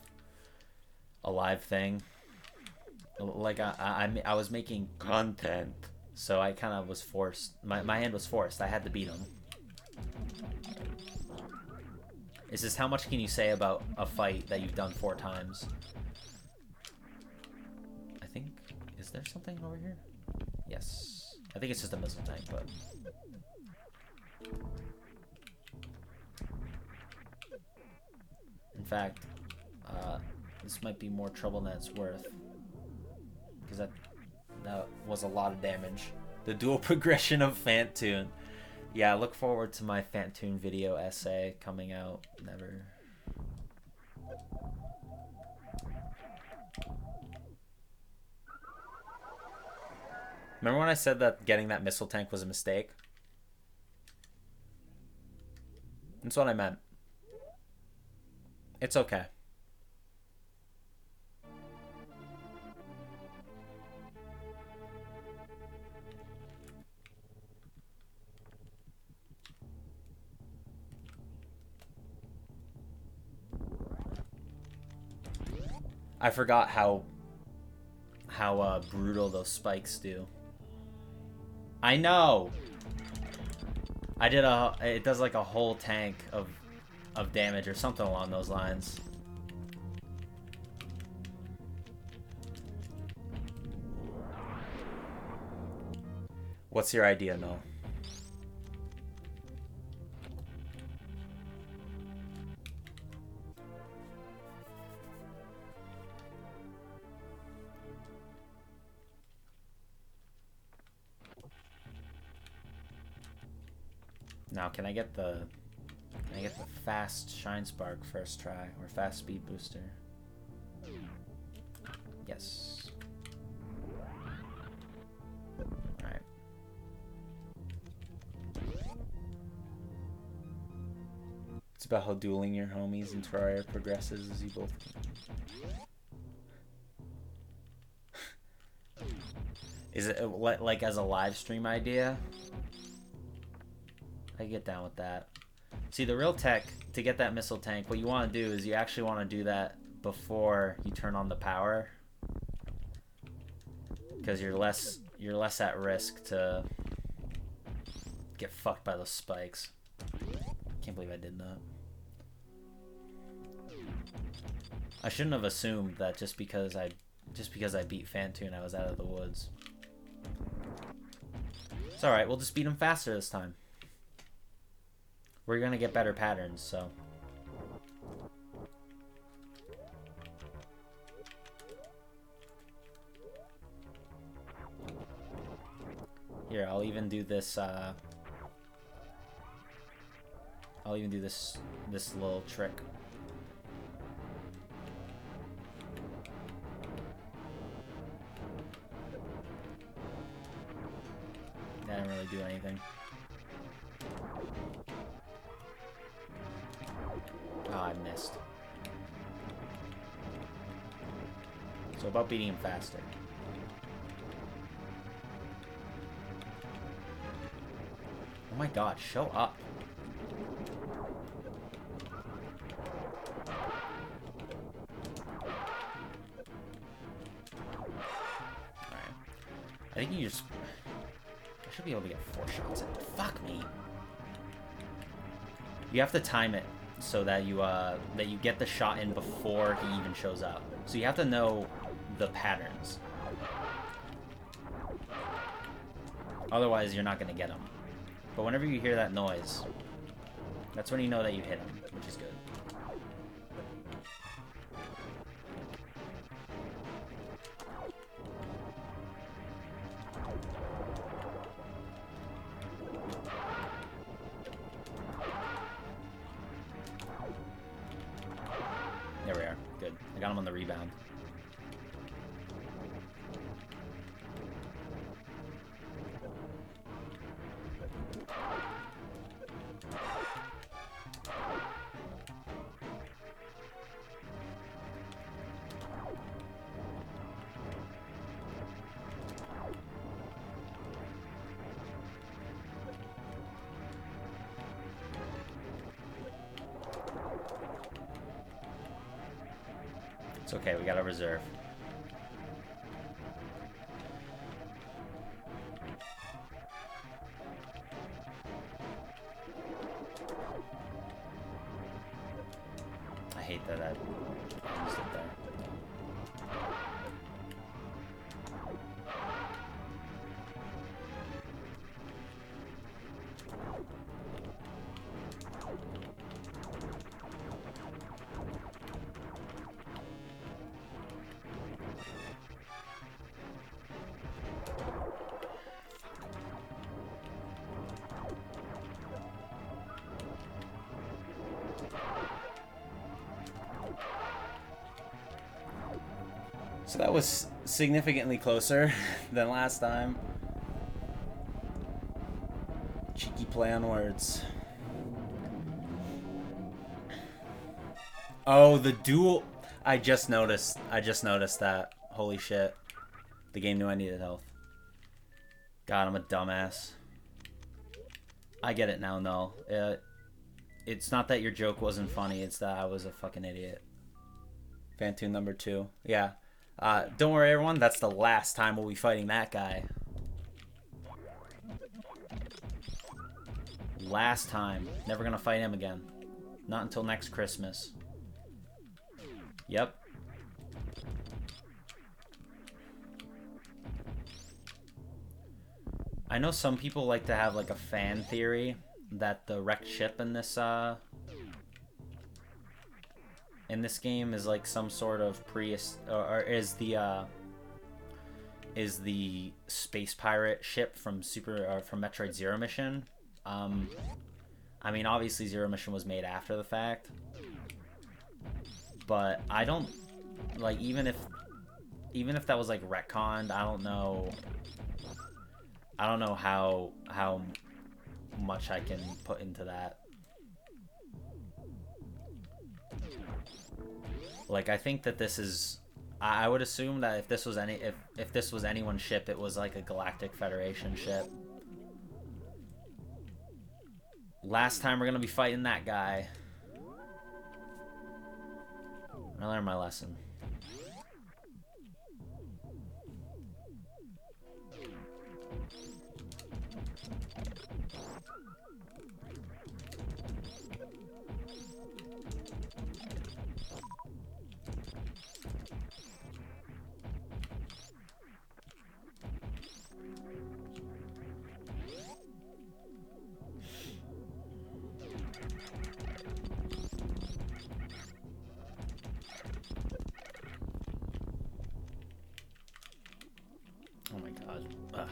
thing. Like I was making content, so I kind of was forced. My hand was forced. I had to beat him. Is this how much can you say about a fight that you've done 4 times? I think... Is there something over here? Yes. I think it's just a missile tank, but... In fact, this might be more trouble than it's worth. Because that was a lot of damage. The dual progression of Phantoon. Yeah, look forward to my Phantoon video essay coming out. Never. Remember when I said that getting that missile tank was a mistake? That's what I meant. It's okay. I forgot how brutal those spikes do. I know. It does like a whole tank of damage or something along those lines. What's your idea, Noel? Now, can I get the fast shine spark first try, or fast speed booster? Yes. Alright. It's about how dueling your homies in Terraria progresses as you both... Is it like as a live stream idea? I get down with that. See, the real tech to get that missile tank, what you want to do is you actually want to do that before you turn on the power, because you're less at risk to get fucked by those spikes. Can't believe I did that. I shouldn't have assumed that just because I beat Phantoon, I was out of the woods. It's alright, we'll just beat him faster this time. We're gonna get better patterns, so. Here, I'll even do this, this little trick. That didn't really do anything. Oh, I missed. So about beating him faster. Oh my god, show up. Alright. I think you just... I should be able to get 4 shots in. Fuck me. You have to time it so that you get the shot in before he even shows up. So you have to know the patterns. Otherwise, you're not going to get them. But whenever you hear that noise, that's when you know that you hit them, which is good. There we are. Good. I got him on the rebound. It's okay, we got a reserve. I hate that I used it there. So that was significantly closer than last time. Cheeky play on words. Oh, the dual... I just noticed that. Holy shit. The game knew I needed health. God, I'm a dumbass. I get it now, no. It's not that your joke wasn't funny, it's that I was a fucking idiot. Fantoon number 2. Yeah. Don't worry, everyone. That's the last time we'll be fighting that guy. Last time. Never gonna fight him again. Not until next Christmas. Yep. I know some people like to have like a fan theory that the wrecked ship in this game is like some sort of is the space pirate ship from from Metroid Zero Mission. I mean, obviously Zero Mission was made after the fact, but I don't like even if that was like retconned, I don't know how much I can put into that. Like, I think that this is... I would assume that if this was if this was anyone's ship, it was like a Galactic Federation ship. Last time we're gonna be fighting that guy. I learned my lesson. Oh my god. Ugh.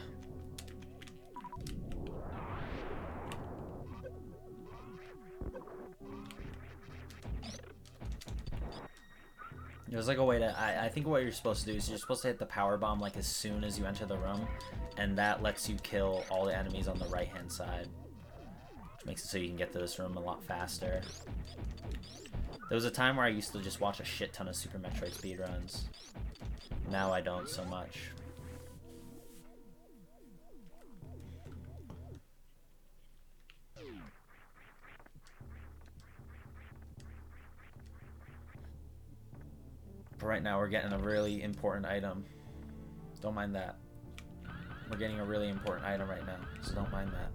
There's like a way to... I think what you're supposed to do is you're supposed to hit the power bomb like as soon as you enter the room, and that lets you kill all the enemies on the right hand side, which makes it so you can get to this room a lot faster. There was a time where I used to just watch a shit ton of Super Metroid speedruns. Now I don't so much. But right now we're getting a really important item. Don't mind that. We're getting a really important item right now, so don't mind that.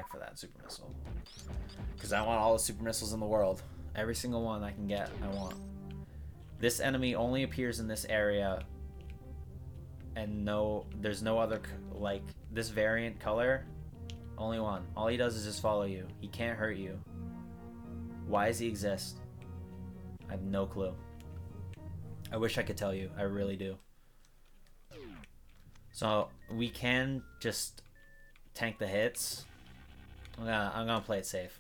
back for that super missile. Because I want all the super missiles in the world. Every single one I can get, I want. This enemy only appears in this area. And there's no other, like, this variant color. Only one. All he does is just follow you. He can't hurt you. Why does he exist? I have no clue. I wish I could tell you. I really do. So we can just tank the hits. I'm gonna play it safe.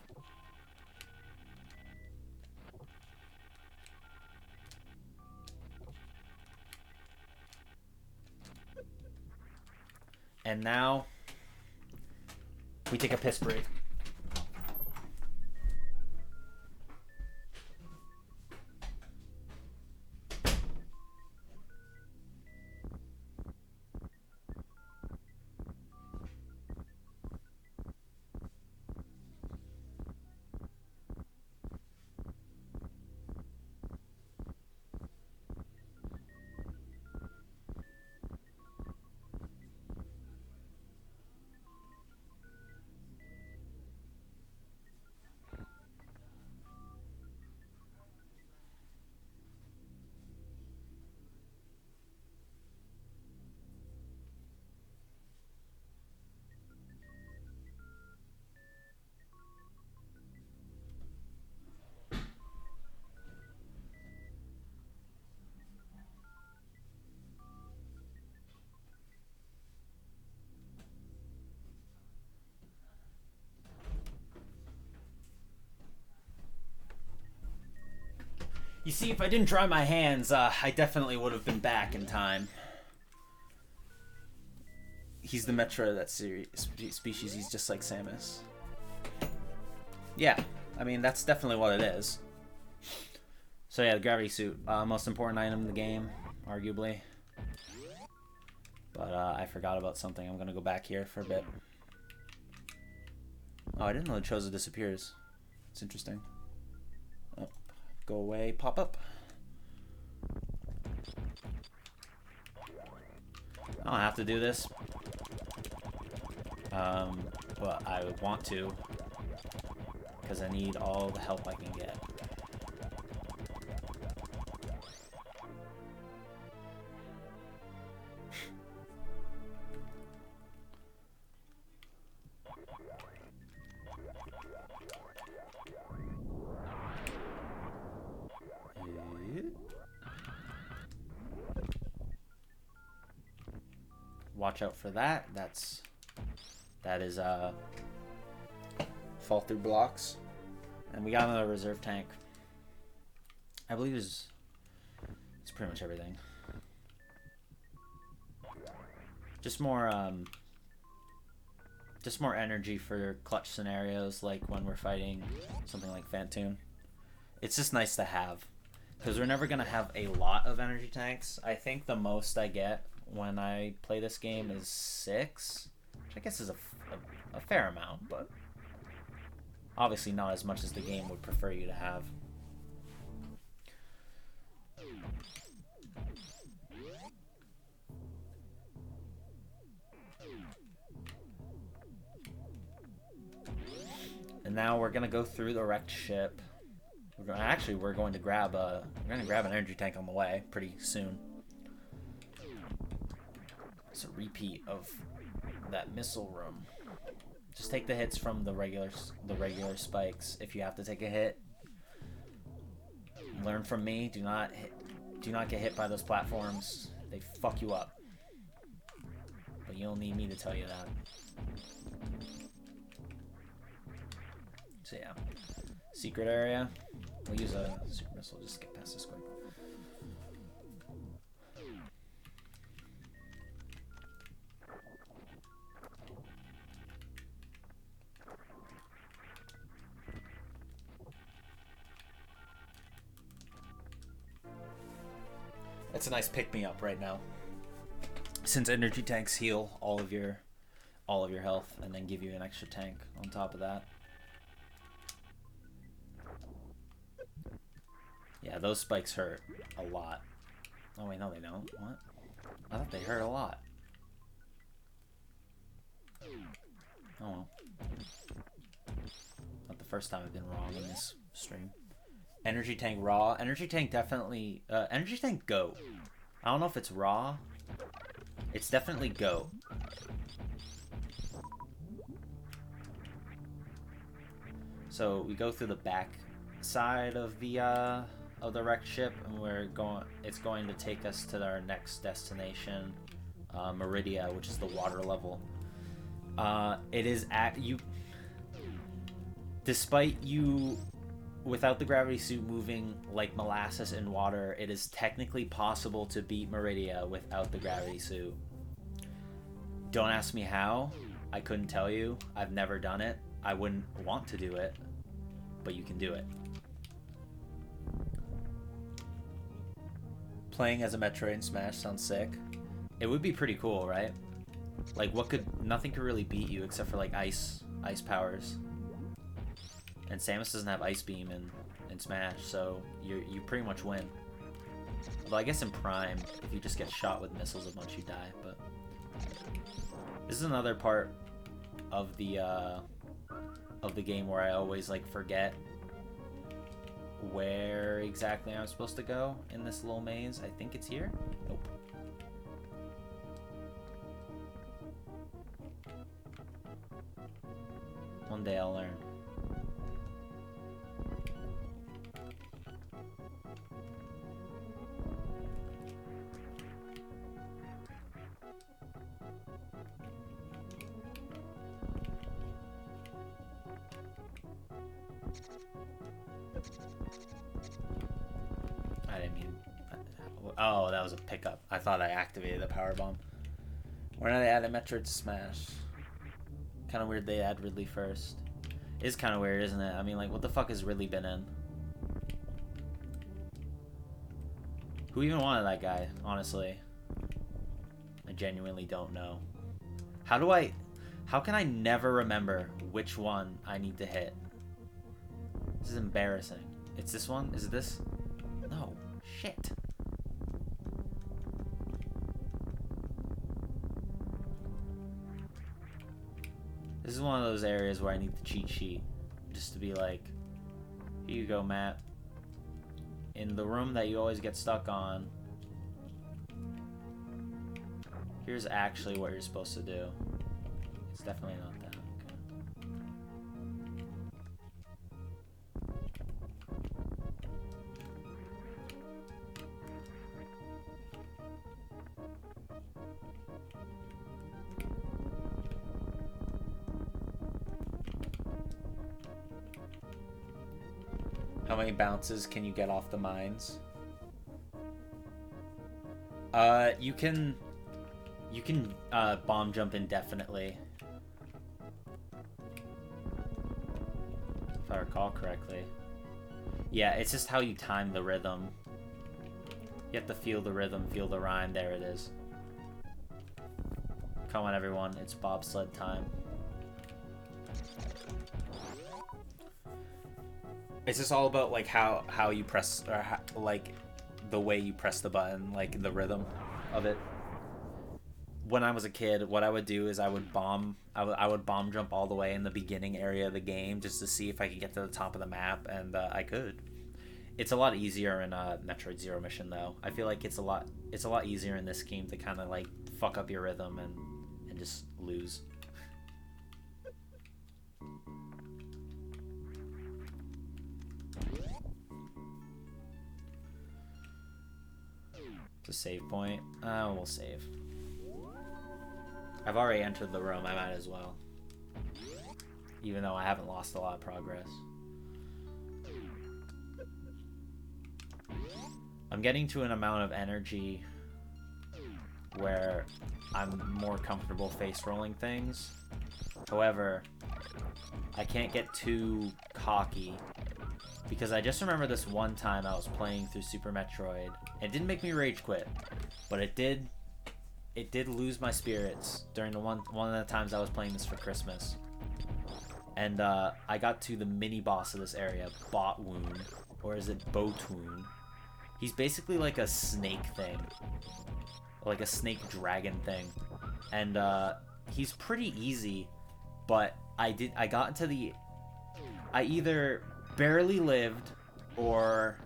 And now we take a piss break. You see, if I didn't dry my hands, I definitely would have been back in time. He's the Metroid of that species. He's just like Samus. Yeah, I mean, that's definitely what it is. So yeah, the gravity suit. Most important item in the game, arguably. But I forgot about something. I'm going to go back here for a bit. Oh, I didn't know the Chozo disappears. It's interesting. Oh. Go away, pop up. I don't have to do this. Well, I would want to, because I need all the help I can get. Watch out for that. That is fall through blocks. And we got another reserve tank. I believe it's pretty much everything. Just more energy for clutch scenarios, like when we're fighting something like Phantoon. It's just nice to have, because we're never gonna have a lot of energy tanks. I think the most I get when I play this game is 6, which I guess is a fair amount, but obviously not as much as the game would prefer you to have. And now we're gonna go through the wrecked ship. We're going to grab an energy tank on the way pretty soon. It's a repeat of that missile room. Just take the hits from the regular spikes. If you have to take a hit, learn from me. Do not get hit by those platforms. They fuck you up. But you don't need me to tell you that. So yeah, secret area. We'll use a super missile. Just get past this quick. It's a nice pick-me-up right now, since energy tanks heal all of your health and then give you an extra tank on top of that. Yeah, those spikes hurt a lot. Oh wait, no they don't. What? I thought they hurt a lot. Oh well. first time I've been wrong in this stream. Energy tank raw. Energy tank definitely... energy tank goat. I don't know if it's raw. It's definitely goat. So we go through the back side of the wrecked ship, and it's going to take us to our next destination, Meridia, which is the water level. It is at you. Despite you, without the gravity suit moving like molasses in water, it is technically possible to beat Meridia without the gravity suit. Don't ask me how. I couldn't tell you. I've never done it. I wouldn't want to do it, but you can do it. Playing as a Metroid in Smash sounds sick. It would be pretty cool, right? Like, nothing could really beat you except for like ice powers. And Samus doesn't have Ice Beam in Smash, so you pretty much win. Although I guess in Prime, if you just get shot with missiles a bunch, you die. But this is another part of the game where I always like forget where exactly I'm supposed to go in this little maze. I think it's here. Nope. One day I'll learn. I didn't mean... Oh, that was a pickup. I thought I activated the power bomb. When did they add a Metroid to Smash? Kind of weird they add Ridley first. It's kind of weird, isn't it? I mean, like, what the fuck has Ridley been in? Who even wanted that guy, honestly? I genuinely don't know. How can I never remember which one I need to hit? This is embarrassing. It's this one? Is it this? No. Shit. This is one of those areas where I need the cheat sheet. Just to be like, here you go, Matt. In the room that you always get stuck on, here's actually what you're supposed to do. It's definitely not that. How many bounces can you get off the mines? You can bomb jump indefinitely. If I recall correctly. Yeah, it's just how you time the rhythm. You have to feel the rhythm, feel the rhyme. There it is. Come on, everyone. It's bobsled time. It's just all about like how you press, or like the way you press the button, like the rhythm of it. When I was a kid, what I would do is I would bomb jump all the way in the beginning area of the game just to see if I could get to the top of the map, and I could. It's a lot easier in Metroid Zero Mission though. I feel like it's a lot easier in this game to kind of like fuck up your rhythm and just lose. To save point. We'll save. I've already entered the room, I might as well. Even though I haven't lost a lot of progress. I'm getting to an amount of energy where I'm more comfortable face rolling things. However, I can't get too cocky because I just remember this one time I was playing through Super Metroid. It didn't make me rage quit, but it did lose my spirits during one of the times I was playing this for Christmas. And I got to the mini boss of this area, Botwoon, or is it Botwoon? He's basically like a snake thing, like a snake dragon thing, and he's pretty easy. But I got into the I either barely lived or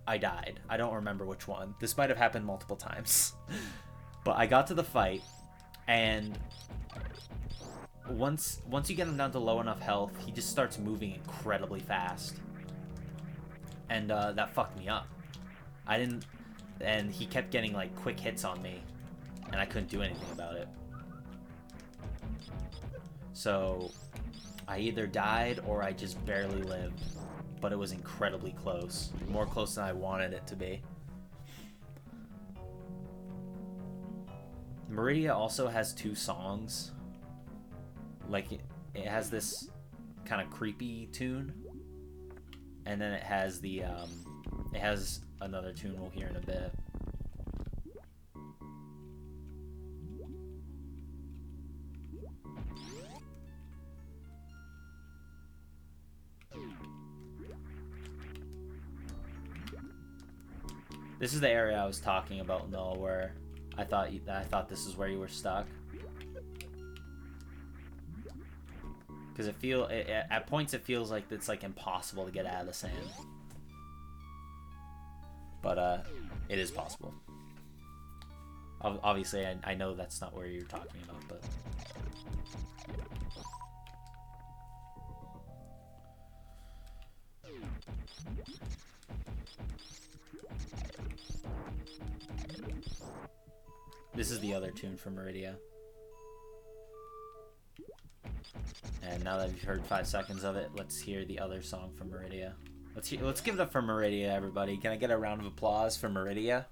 I died. I don't remember which one. This might have happened multiple times. But I got to the fight, and once you get him down to low enough health, he just starts moving incredibly fast. And that fucked me up. And he kept getting like quick hits on me, and I couldn't do anything about it. So I either died or I just barely lived, but it was incredibly close. More close than I wanted it to be. Meridia also has 2 songs. Like, it has this kind of creepy tune, and then it has the, it has another tune we'll hear in a bit. This is the area I was talking about, Noel, where I thought this is where you were stuck. Because at points it feels like it's like impossible to get out of the sand. But it is possible. Obviously, I know that's not where you're talking about, but this is the other tune from Meridia. And now that you've heard 5 seconds of it, let's hear the other song from Meridia. Let's give it up for Meridia, everybody. Can I get a round of applause for Meridia?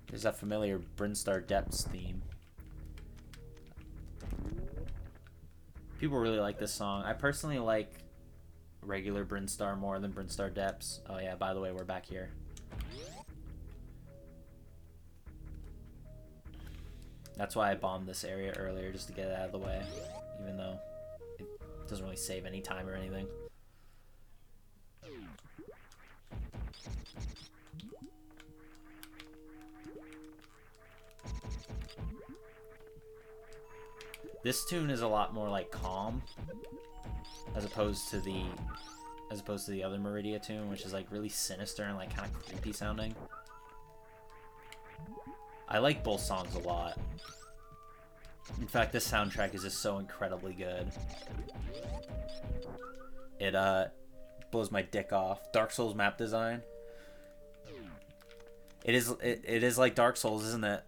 There's that familiar Brinstar Depths theme. People really like this song. I personally like regular Brinstar more than Brinstar Depths. Oh yeah, by the way, we're back here. That's why I bombed this area earlier, just to get it out of the way, even though it doesn't really save any time or anything. This tune is a lot more like calm, as opposed to the other Meridia tune, which is like really sinister and like kind of creepy sounding. I like both songs a lot. In fact, this soundtrack is just so incredibly good. It blows my dick off. Dark Souls map design. It is like Dark Souls, isn't it?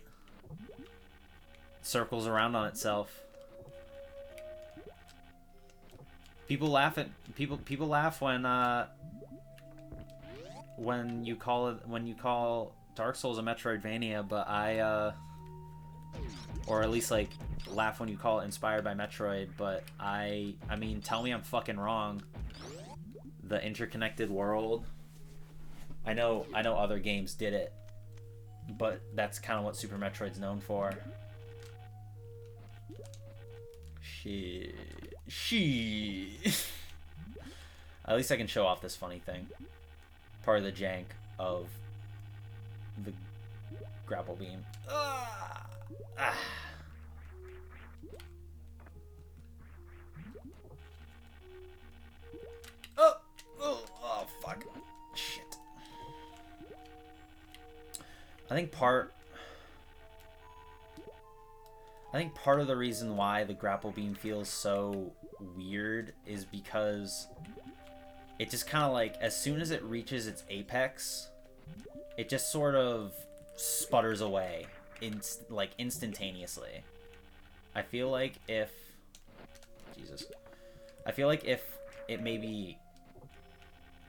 Circles around on itself. People laugh when you call Dark Souls a Metroidvania, but or at least like laugh when you call it inspired by Metroid, but I mean, tell me I'm fucking wrong. The interconnected world. I know other games did it, but that's kind of what Super Metroid's known for. Shit. At least I can show off this funny thing. Part of the jank of the grapple beam. Ah. Oh, fuck. Shit. I think part of the reason why the grapple beam feels so weird is because it just kind of like, as soon as it reaches its apex, it just sort of sputters away instantaneously. I feel like if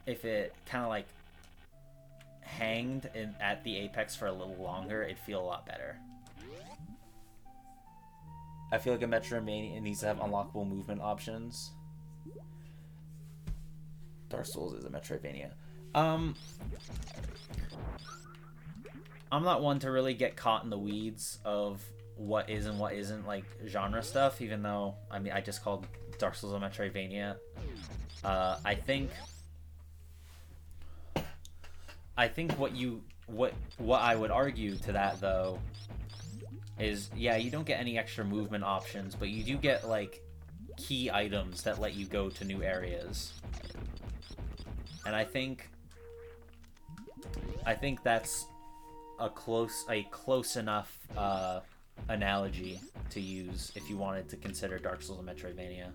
it kind of like hanged at the apex for a little longer, it'd feel a lot better. I feel like a Metroidvania needs to have unlockable movement options. Dark Souls is a Metroidvania. I'm not one to really get caught in the weeds of what is and what isn't like genre stuff, even though I just called Dark Souls a Metroidvania. I think what I would argue to that, though, is, yeah, you don't get any extra movement options, but you do get, like, key items that let you go to new areas. And I think that's a close enough analogy to use if you wanted to consider Dark Souls and Metroidvania.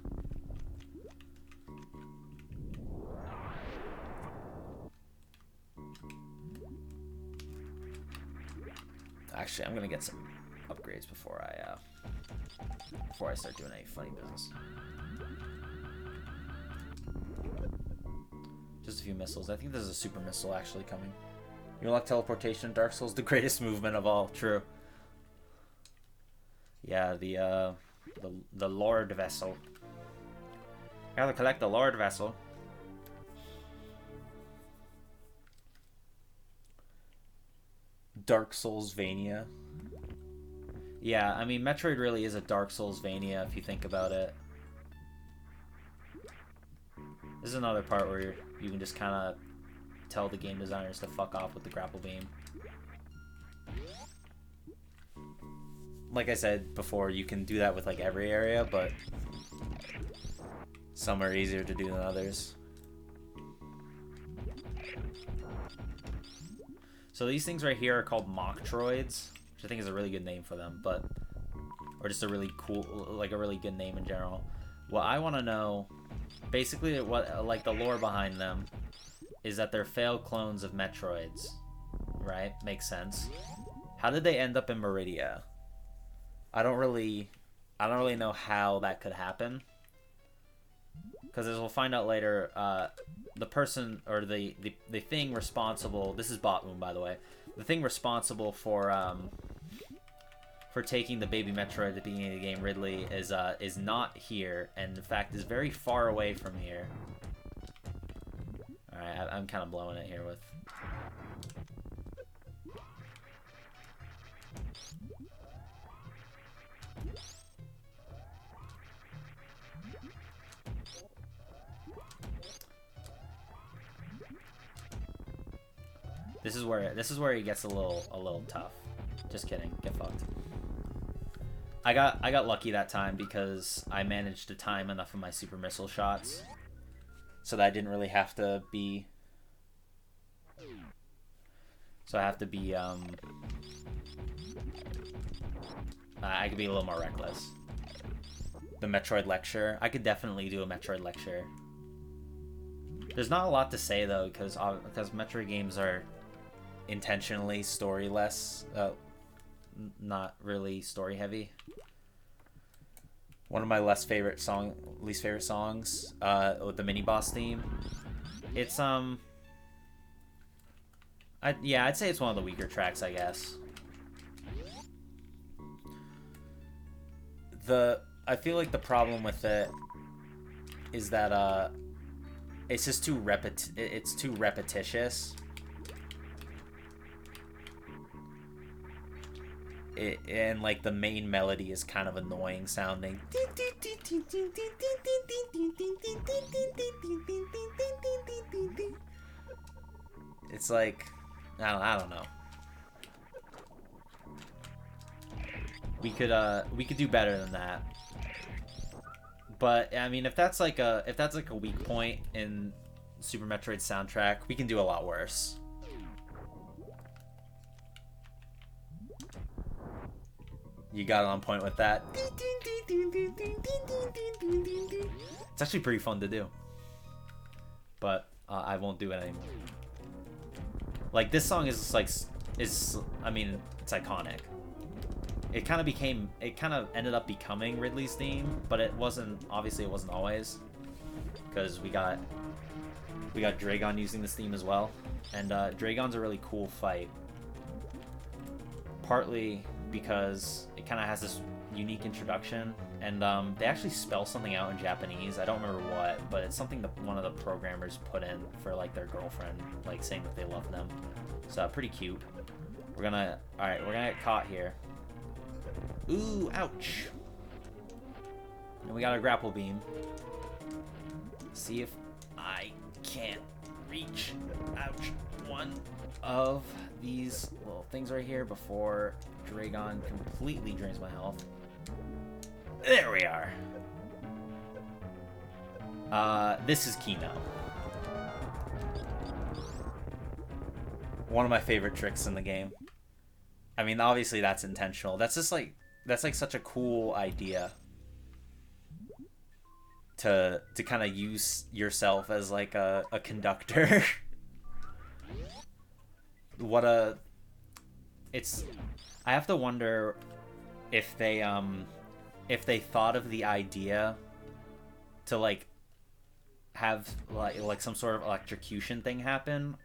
Actually, I'm gonna get some upgrades before I start doing any funny business. Just a few missiles. I think there's a super missile actually coming. You unlock teleportation in Dark Souls, the greatest movement of all. True. Yeah, the Lord Vessel. Gotta collect the Lord Vessel. Dark Soulsvania. Yeah, I mean, Metroid really is a Dark Soulsvania if you think about it. This is another part where you can just kind of tell the game designers to fuck off with the grapple beam. Like I said before, you can do that with like every area, but some are easier to do than others. So these things right here are called Mocktroids, which I think is a really good name for them, but or just a really cool, like a really good name in general. What I want to know, basically, what like the lore behind them, is that they're failed clones of Metroids, right? Makes sense. How did they end up in Meridia? I don't really know how that could happen. Because as we'll find out later, the person or the thing responsible, this is Botmoon, by the way, the thing responsible for taking the baby Metroid at the beginning of the game, Ridley, is not here, and in fact is very far away from here. All right, I'm kind of blowing it here with. This is where he gets a little tough. Just kidding. Get fucked. I got lucky that time because I managed to time enough of my super missile shots so that I didn't really have to be. So I have to be I could be a little more reckless. The Metroid lecture. I could definitely do a Metroid lecture. There's not a lot to say though because Metroid games are intentionally storyless, not really story heavy. One of my least favorite songs, with the mini boss theme. It's I'd say it's one of the weaker tracks, I guess. I feel like the problem with it is that it's just too repetitious. And like the main melody is kind of annoying sounding. It's like I don't know. We could do better than that. But I mean, if that's like a weak point in Super Metroid's soundtrack, we can do a lot worse. You got it on point with that. It's actually pretty fun to do. But I won't do it anymore. Like this song is I mean, it's iconic. It kind of ended up becoming Ridley's theme, but it wasn't always. Because we got Dragon using this theme as well. And Dragon's a really cool fight. Partly because it kind of has this unique introduction, and they actually spell something out in Japanese. I don't remember what, but it's something that one of the programmers put in for like their girlfriend, like saying that they love them. So pretty cute. We're gonna get caught here. Ooh, ouch. And we got a grapple beam. See if I can't reach. Ouch. one of these little things right here before Dragon completely drains my health. There we are. This is Kino. One of my favorite tricks in the game. I mean, obviously that's intentional. That's just like, that's like such a cool idea. To kind of use yourself as like a conductor. I have to wonder if they thought of the idea to like have like some sort of electrocution thing happen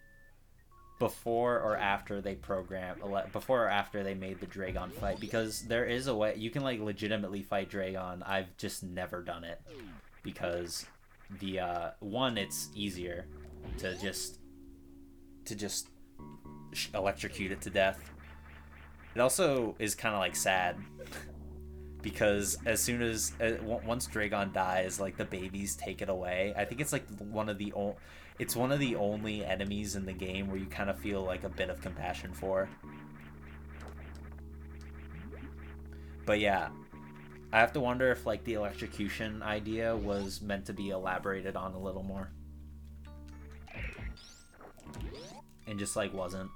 before or after they made the Dragon fight, because there is a way you can like legitimately fight Dragon. I've just never done it because the one, it's easier to just electrocute it to death. It also is kind of like sad because as soon as once Dragon dies, like the babies take it away. I think it's like one of the only enemies in the game where you kind of feel like a bit of compassion for. But yeah, I have to wonder if like the electrocution idea was meant to be elaborated on a little more and just like wasn't.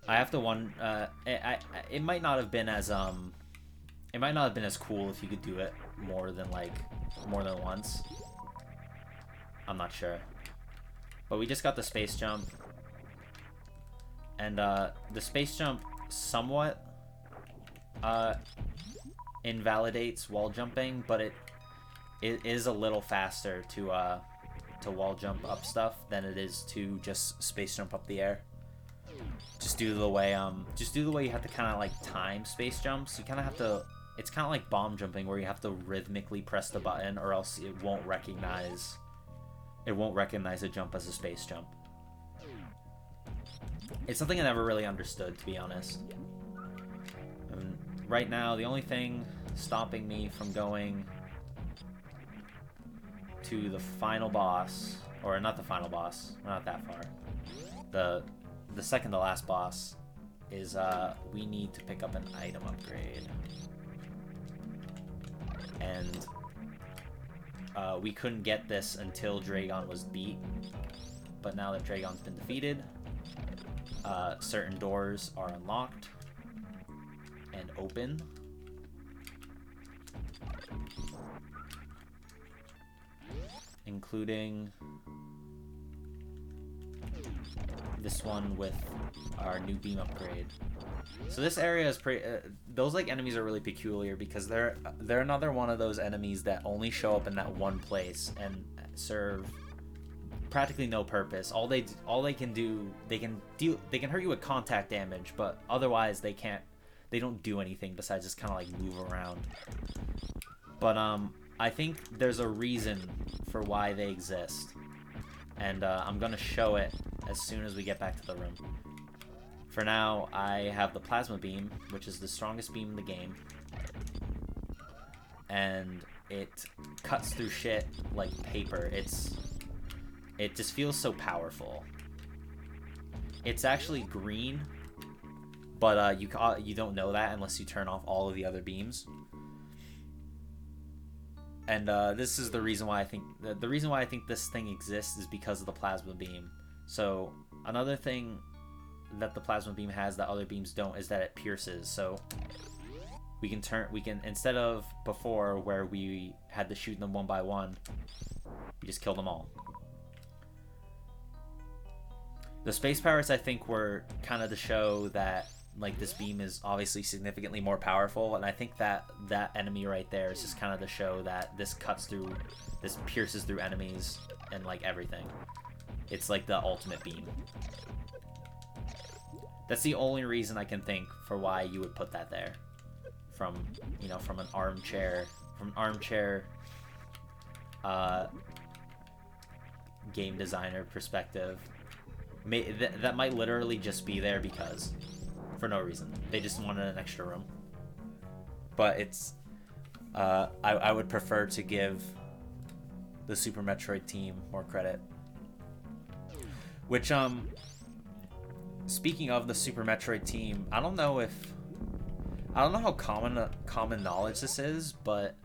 I have to wonder. It might not have been as cool if you could do it more than once. I'm not sure. But we just got the space jump, and the space jump somewhat invalidates wall jumping, but it is a little faster to wall jump up stuff than it is to just space jump up the air. Just due to the way you have to kind of like time space jumps. You kind of have to. It's kind of like bomb jumping where you have to rhythmically press the button, or else it won't recognize a jump as a space jump. It's something I never really understood, to be honest. Right now, the only thing stopping me from going to the final boss, or not the final boss, we're not that far. The second to last boss is we need to pick up an item upgrade. And we couldn't get this until Dragon was beat. But now that Dragon's been defeated, certain doors are unlocked and open. Including this one with our new beam upgrade. So this area is pretty. Those like enemies are really peculiar because they're another one of those enemies that only show up in that one place and serve practically no purpose. All they can do, they can hurt you with contact damage, but otherwise they don't do anything besides just kind of like move around. But I think there's a reason for why they exist, and I'm gonna show it as soon as we get back to the room. For now, I have the plasma beam, which is the strongest beam in the game, and it cuts through shit like paper. It just feels so powerful. It's actually green, but you don't know that unless you turn off all of the other beams. And this is the reason why I think this thing exists is because of the plasma beam. So another thing that the plasma beam has that other beams don't is that it pierces. So we can instead of before where we had to shoot them one by one, we just kill them all. The space pirates, I think, were kind of to show that like this beam is obviously significantly more powerful, and I think that enemy right there is just kind of to show that this pierces through enemies and like everything. It's like the ultimate beam. That's the only reason I can think for why you would put that there. From an armchair game designer perspective. That might literally just be there because, for no reason. They just wanted an extra room. But it's, I would prefer to give the Super Metroid team more credit. Which speaking of the Super Metroid team, I don't know how common knowledge this is, but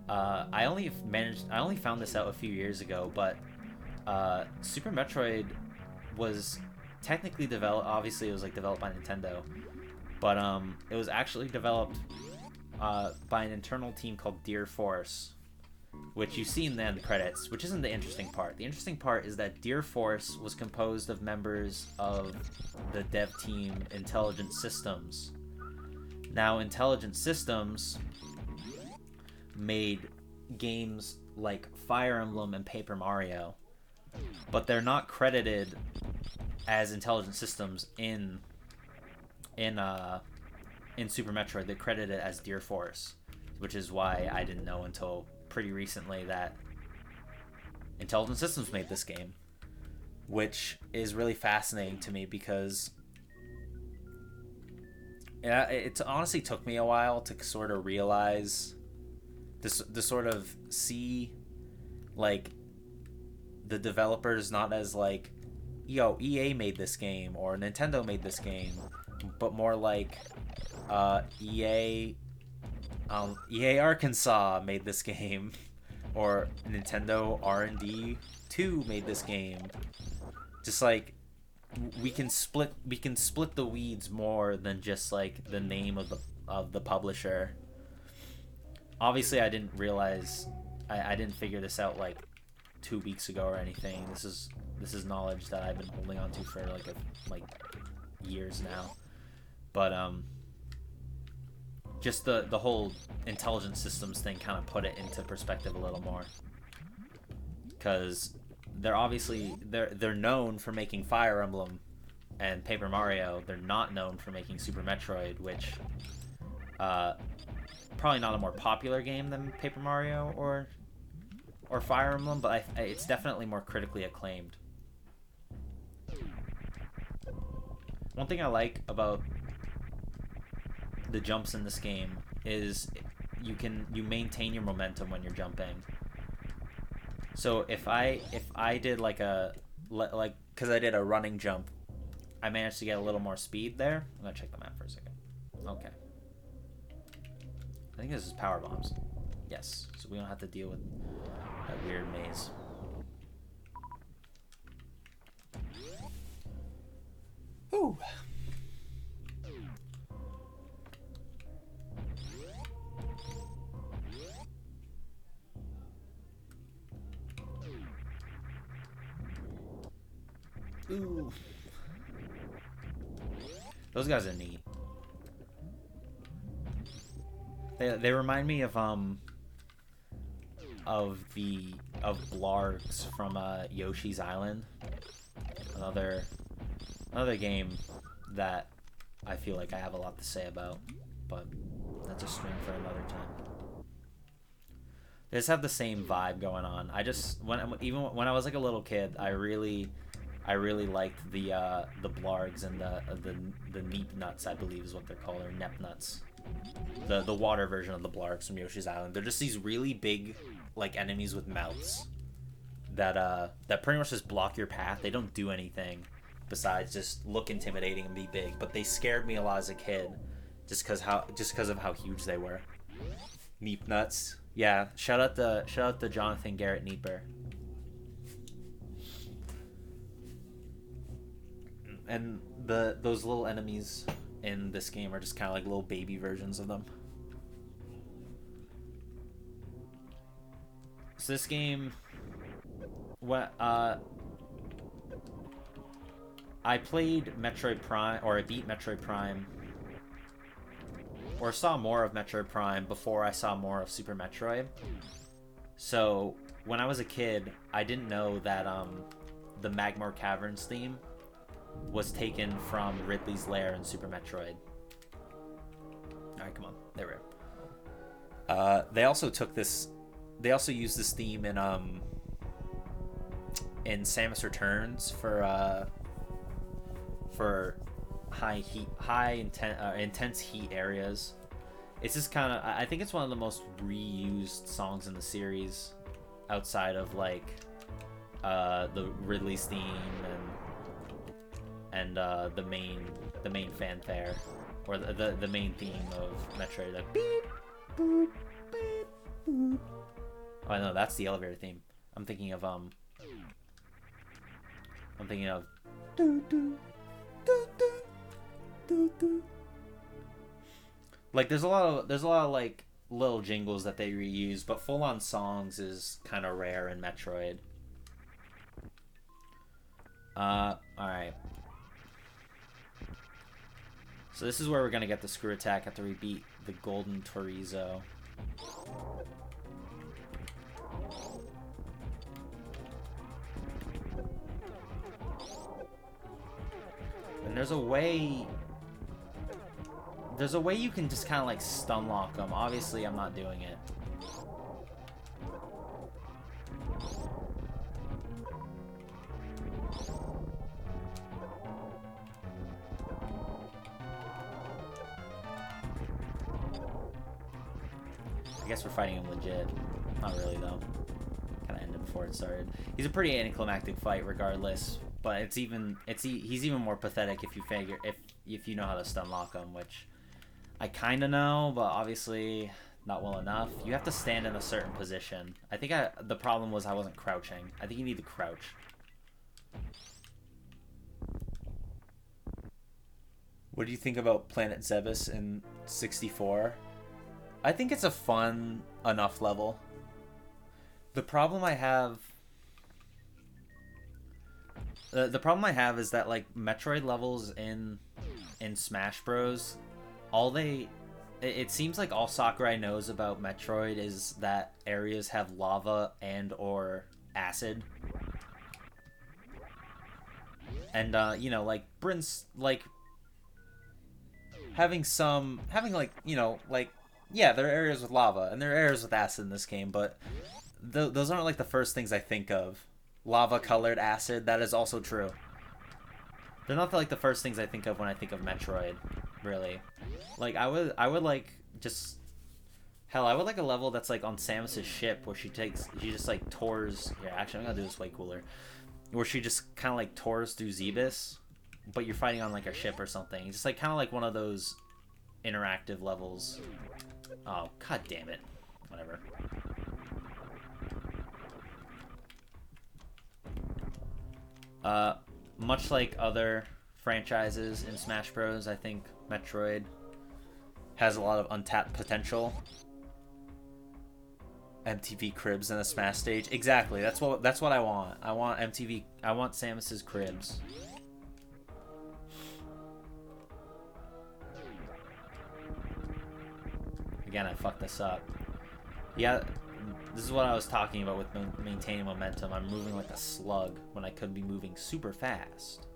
I only found this out a few years ago, but Super Metroid was technically developed. Obviously, it was like developed by Nintendo, but it was actually developed by an internal team called Deer Force, which you see in the end credits, which isn't the interesting part. The interesting part is that Deer Force was composed of members of the dev team Intelligent Systems. Now, Intelligent Systems made games like Fire Emblem and Paper Mario, but they're not credited as Intelligent Systems in Super Metroid. They're credited as Deer Force, which is why I didn't know until pretty recently that Intelligent Systems made this game, which is really fascinating to me because it honestly took me a while to sort of realize this, to sort of see like the developers not as like, yo, EA made this game or Nintendo made this game, but more like EA Arkansas made this game, or Nintendo R&D 2 made this game. Just like we can split the weeds more than just like the name of the publisher. Obviously, I didn't realize, I didn't figure this out like 2 weeks ago or anything. This is knowledge that I've been holding on to for like years now. But just the whole Intelligent Systems thing kind of put it into perspective a little more, because they're known for making Fire Emblem and Paper Mario. They're not known for making Super Metroid, which probably not a more popular game than Paper Mario or Fire Emblem, but it's definitely more critically acclaimed. One thing I like about the jumps in this game is you maintain your momentum when you're jumping. So if I did because I did a running jump, I managed to get a little more speed there. I'm gonna check the map for a second. Okay, I think this is power bombs. Yes, so we don't have to deal with that weird maze. Ooh. Ooh. Those guys are neat. They remind me of Blargs from Yoshi's Island. Another game that I feel like I have a lot to say about, but that's a stream for another time. They just have the same vibe going on. Even when I was like a little kid, I really liked the Blargs and the Neep Nuts, I believe is what they're called, or Nep Nuts. The water version of the Blargs from Yoshi's Island. They're just these really big like enemies with mouths that pretty much just block your path. They don't do anything besides just look intimidating and be big, but they scared me a lot as a kid just because of how huge they were. Neep Nuts. Yeah, shout out to Jonathan Garrett Neeper. And those little enemies in this game are just kind of like little baby versions of them. So this game, I played Metroid Prime, or I beat Metroid Prime, or saw more of Metroid Prime before I saw more of Super Metroid. So when I was a kid, I didn't know that the Magmore Caverns theme was taken from Ridley's Lair in Super Metroid. Alright, come on. There we go. They also used this theme in Samus Returns for intense heat areas. It's just kind of, I think it's one of the most reused songs in the series outside of like the Ridley's theme and and the main fanfare, or the main theme of Metroid, like beep boop beep boop. Oh no, that's the elevator theme. I'm thinking of doo, doo, doo, doo, doo, doo. Like there's a lot of like little jingles that they reuse, but full on songs is kind of rare in Metroid. Alright. So this is where we're gonna get the screw attack after we beat the golden Chorizo. And there's a way you can just kind of like stun lock them. Obviously, I'm not doing it. I guess we're fighting him legit. Not really though. Kind of ended before it started. He's a pretty anticlimactic fight regardless, but he's even more pathetic if you know how to stun lock him, which I kind of know, but obviously not well enough. You have to stand in a certain position. I think the problem was I wasn't crouching. I think you need to crouch. What do you think about Planet Zebes in 64? I think it's a fun enough level. The problem I have is that like Metroid levels in Smash Bros, it seems like all Sakurai knows about Metroid is that areas have lava and or acid. And you know, like yeah, there are areas with lava and there are areas with acid in this game, but those aren't like the first things I think of. Lava colored acid, that is also true. They're not like the first things I think of when I think of Metroid, really. Like I would like just hell, I would like a level that's like on Samus's ship where she just like tours. Yeah, actually I'm gonna do this way cooler. Where she just kind of like tours through Zebes, but you're fighting on like a ship or something. Just like kind of like one of those interactive levels. Oh, god damn it. Whatever. Much like other franchises in Smash Bros, I think Metroid has a lot of untapped potential. MTV Cribs in a Smash stage. Exactly. That's what I want. I want Samus's Cribs. Again, I fucked this up. Yeah, this is what I was talking about with maintaining momentum. I'm moving like a slug when I could be moving super fast.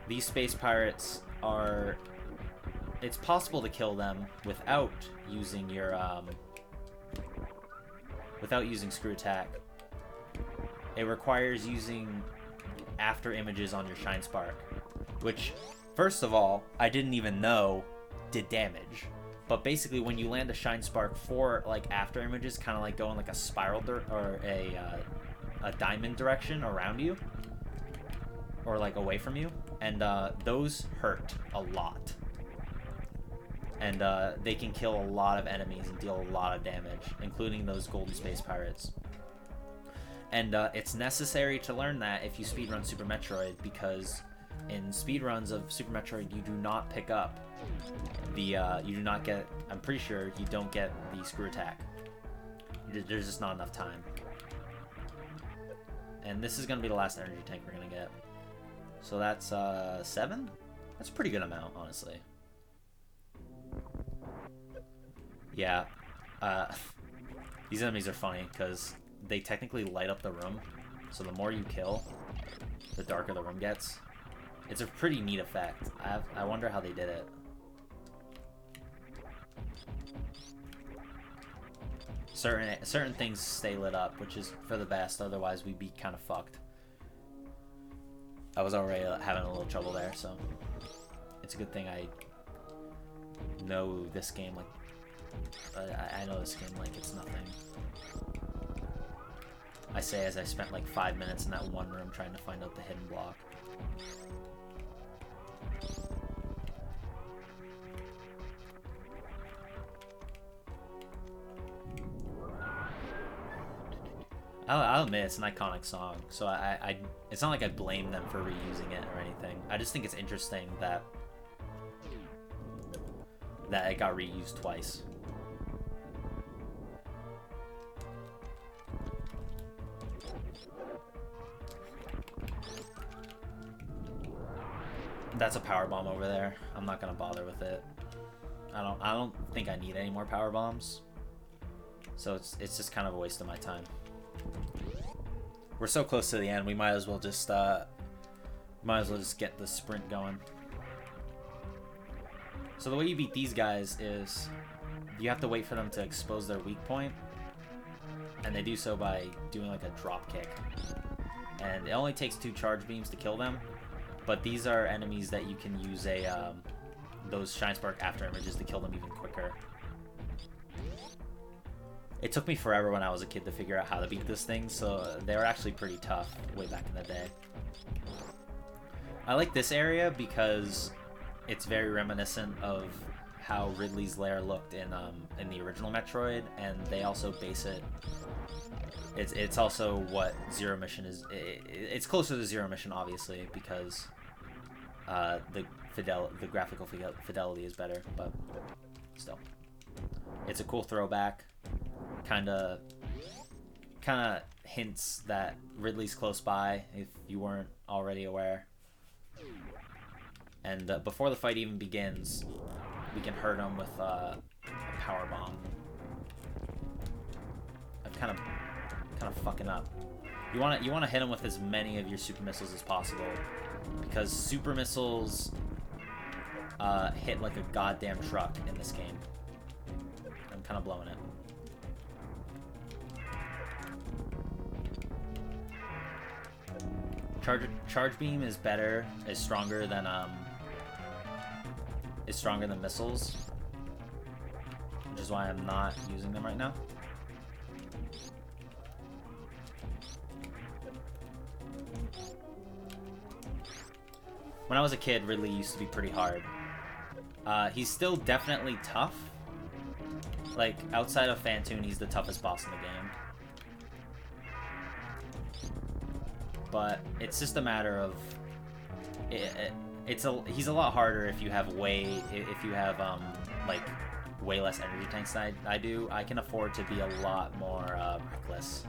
These space pirates are... It's possible to kill them without using your without using screw attack. It requires using after images on your Shine Spark, which, first of all, I didn't even know did damage. But basically, when you land a Shine Spark for like after images, kind of like go in like a spiral or a diamond direction around you, or like away from you, and those hurt a lot. And they can kill a lot of enemies and deal a lot of damage, including those golden space pirates. And it's necessary to learn that if you speedrun Super Metroid, because in speedruns of Super Metroid, you do not pick up the, you do not get, I'm pretty sure you don't get the screw attack. There's just not enough time. And this is going to be the last energy tank we're going to get. So that's 7? That's a pretty good amount, honestly. Yeah, these enemies are funny because they technically light up the room, so the more you kill, the darker the room gets. It's a pretty neat effect. I wonder how they did it. Certain things stay lit up, which is for the best, otherwise we'd be kind of fucked. I was already having a little trouble there, so it's a good thing I know this game like... I know this game like it's nothing. I say as I spent like 5 minutes in that one room trying to find out the hidden block. I'll admit it's an iconic song, so it's not like I blame them for reusing it or anything. I just think it's interesting that it got reused twice. That's a power bomb over there. I'm not gonna bother with it. I don't think I need any more power bombs. So it's just kind of a waste of my time. We're so close to the end. We might as well just get the sprint going. So the way you beat these guys is you have to wait for them to expose their weak point, and they do so by doing like a drop kick. And it only takes 2 charge beams to kill them, but these are enemies that you can use those Shine Spark after images to kill them even quicker. It took me forever when I was a kid to figure out how to beat this thing, so they were actually pretty tough way back in the day. I like this area because it's very reminiscent of how Ridley's lair looked in the original Metroid, and they also base it. It's also what Zero Mission is. It's closer to Zero Mission, obviously, because the graphical fidelity is better, but still, it's a cool throwback. Kind of hints that Ridley's close by if you weren't already aware. And before the fight even begins, we can hurt him with a power bomb. I'm kind of fucking up. You want to hit him with as many of your super missiles as possible, because super missiles hit like a goddamn truck in this game. I'm kind of blowing it. Charge beam is better, is stronger than missiles, which is why I'm not using them right now. When I was a kid, Ridley used to be pretty hard. He's still definitely tough. Like, outside of Phantoon, he's the toughest boss in the game. But it's just a matter of he's a lot harder if you have way less energy tanks than I do. I can afford to be a lot more reckless.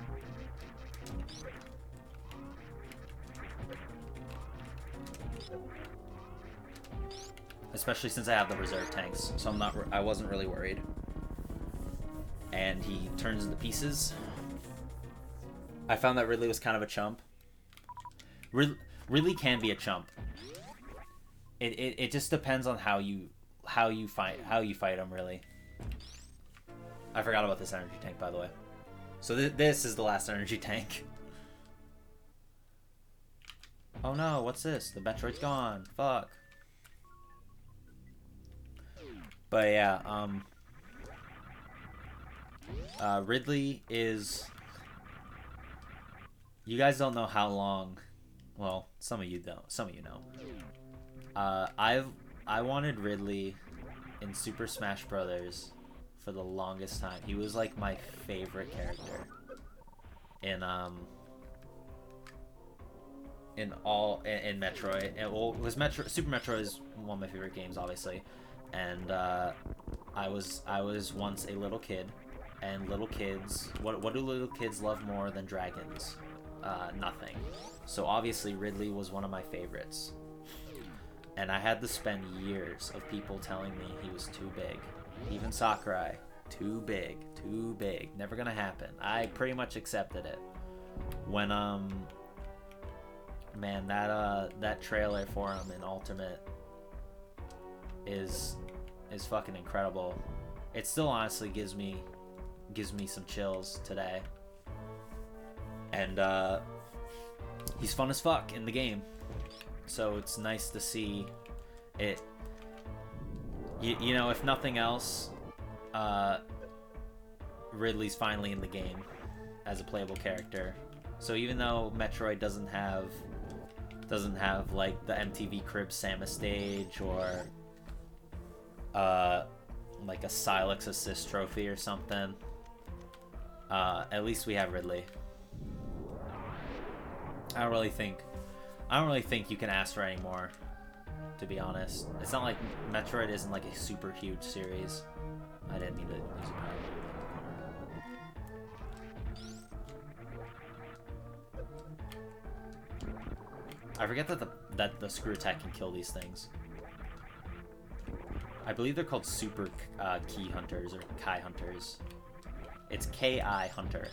Especially since I have the reserve tanks, so I wasn't really worried. And he turns into pieces. I found that Ridley was kind of a chump. Ridley can be a chump. It just depends on how you fight him, really. I forgot about this energy tank, by the way. So this is the last energy tank. Oh no, what's this? The Metroid's gone. Fuck. But yeah, Ridley is... You guys don't know how long... Well, some of you don't. Some of you know. I wanted Ridley in Super Smash Brothers for the longest time. He was like my favorite character in Metroid. And, well, Super Metroid is one of my favorite games, obviously. And I was once a little kid, and little kids, what do little kids love more than dragons? Nothing. So obviously Ridley was one of my favorites. And I had to spend years of people telling me he was too big. Even Sakurai, too big, never gonna happen. I pretty much accepted it. When man, that trailer for him in Ultimate is fucking incredible. It still honestly gives me some chills today. And he's fun as fuck in the game, so it's nice to see it. You know, if nothing else, Ridley's finally in the game as a playable character, So even though Metroid doesn't have like the MTV Cribs Samus stage or like a Silex assist trophy or something, at least we have Ridley. I don't really think you can ask for any more, to be honest. It's not like Metroid isn't like a super huge series. I didn't need to use a power. I forget that the screw attack can kill these things. I believe they're called super key hunters or Kai hunters. It's Ki hunter.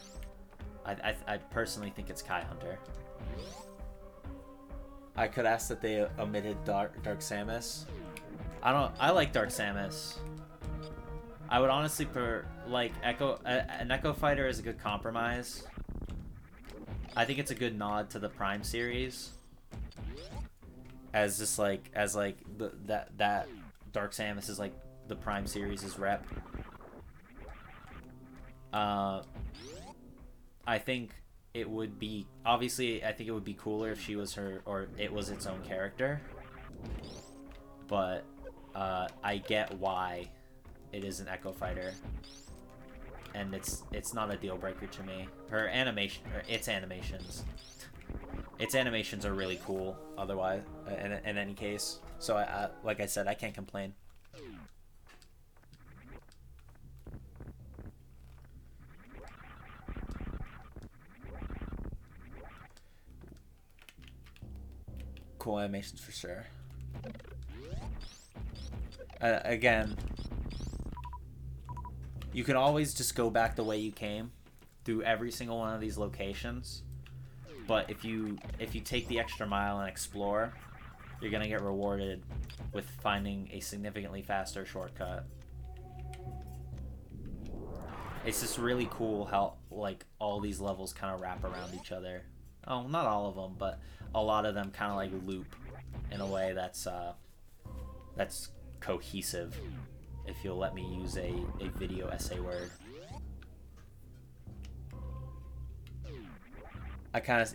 I personally think it's Kai hunter. I could ask that they omitted Dark Samus. I like Dark Samus. I would honestly like an Echo Fighter is a good compromise. I think it's a good nod to the Prime series. As just like that Dark Samus is like the Prime series' rep. I think it would be obviously. I think it would be cooler if she was her or it was its own character. But I get why it is an Echo Fighter, and it's not a deal breaker to me. Her animation, or its animations are really cool. Otherwise, in any case, so I like I said, I can't complain. Cool animations for sure. Again, you can always just go back the way you came through every single one of these locations. But if you take the extra mile and explore, you're gonna get rewarded with finding a significantly faster shortcut. It's just really cool how like all these levels kind of wrap around each other. Oh, not all of them, but a lot of them kind of like loop in a way that's cohesive, if you'll let me use a video essay word.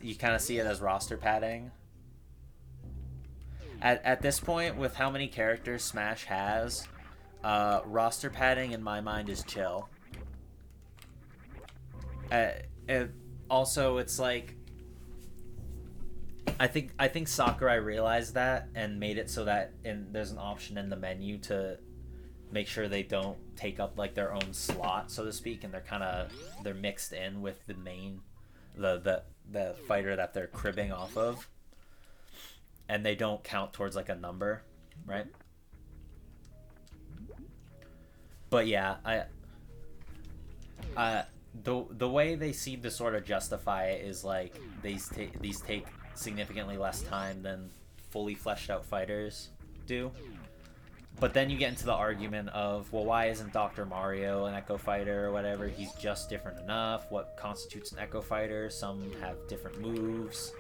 You kind of see it as roster padding. At this point, with how many characters Smash has, roster padding in my mind is chill. Also, it's like I think Sakurai realized that and made it so that there's an option in the menu to make sure they don't take up like their own slot, so to speak, and they're mixed in with the main the fighter that they're cribbing off of, and they don't count towards like a number, right? But yeah, the way they seem to sort of justify it is like these take significantly less time than fully fleshed out fighters do. But then you get into the argument of, well, why isn't Dr. Mario an Echo Fighter or whatever? He's just different enough. What constitutes an Echo Fighter? Some have different moves,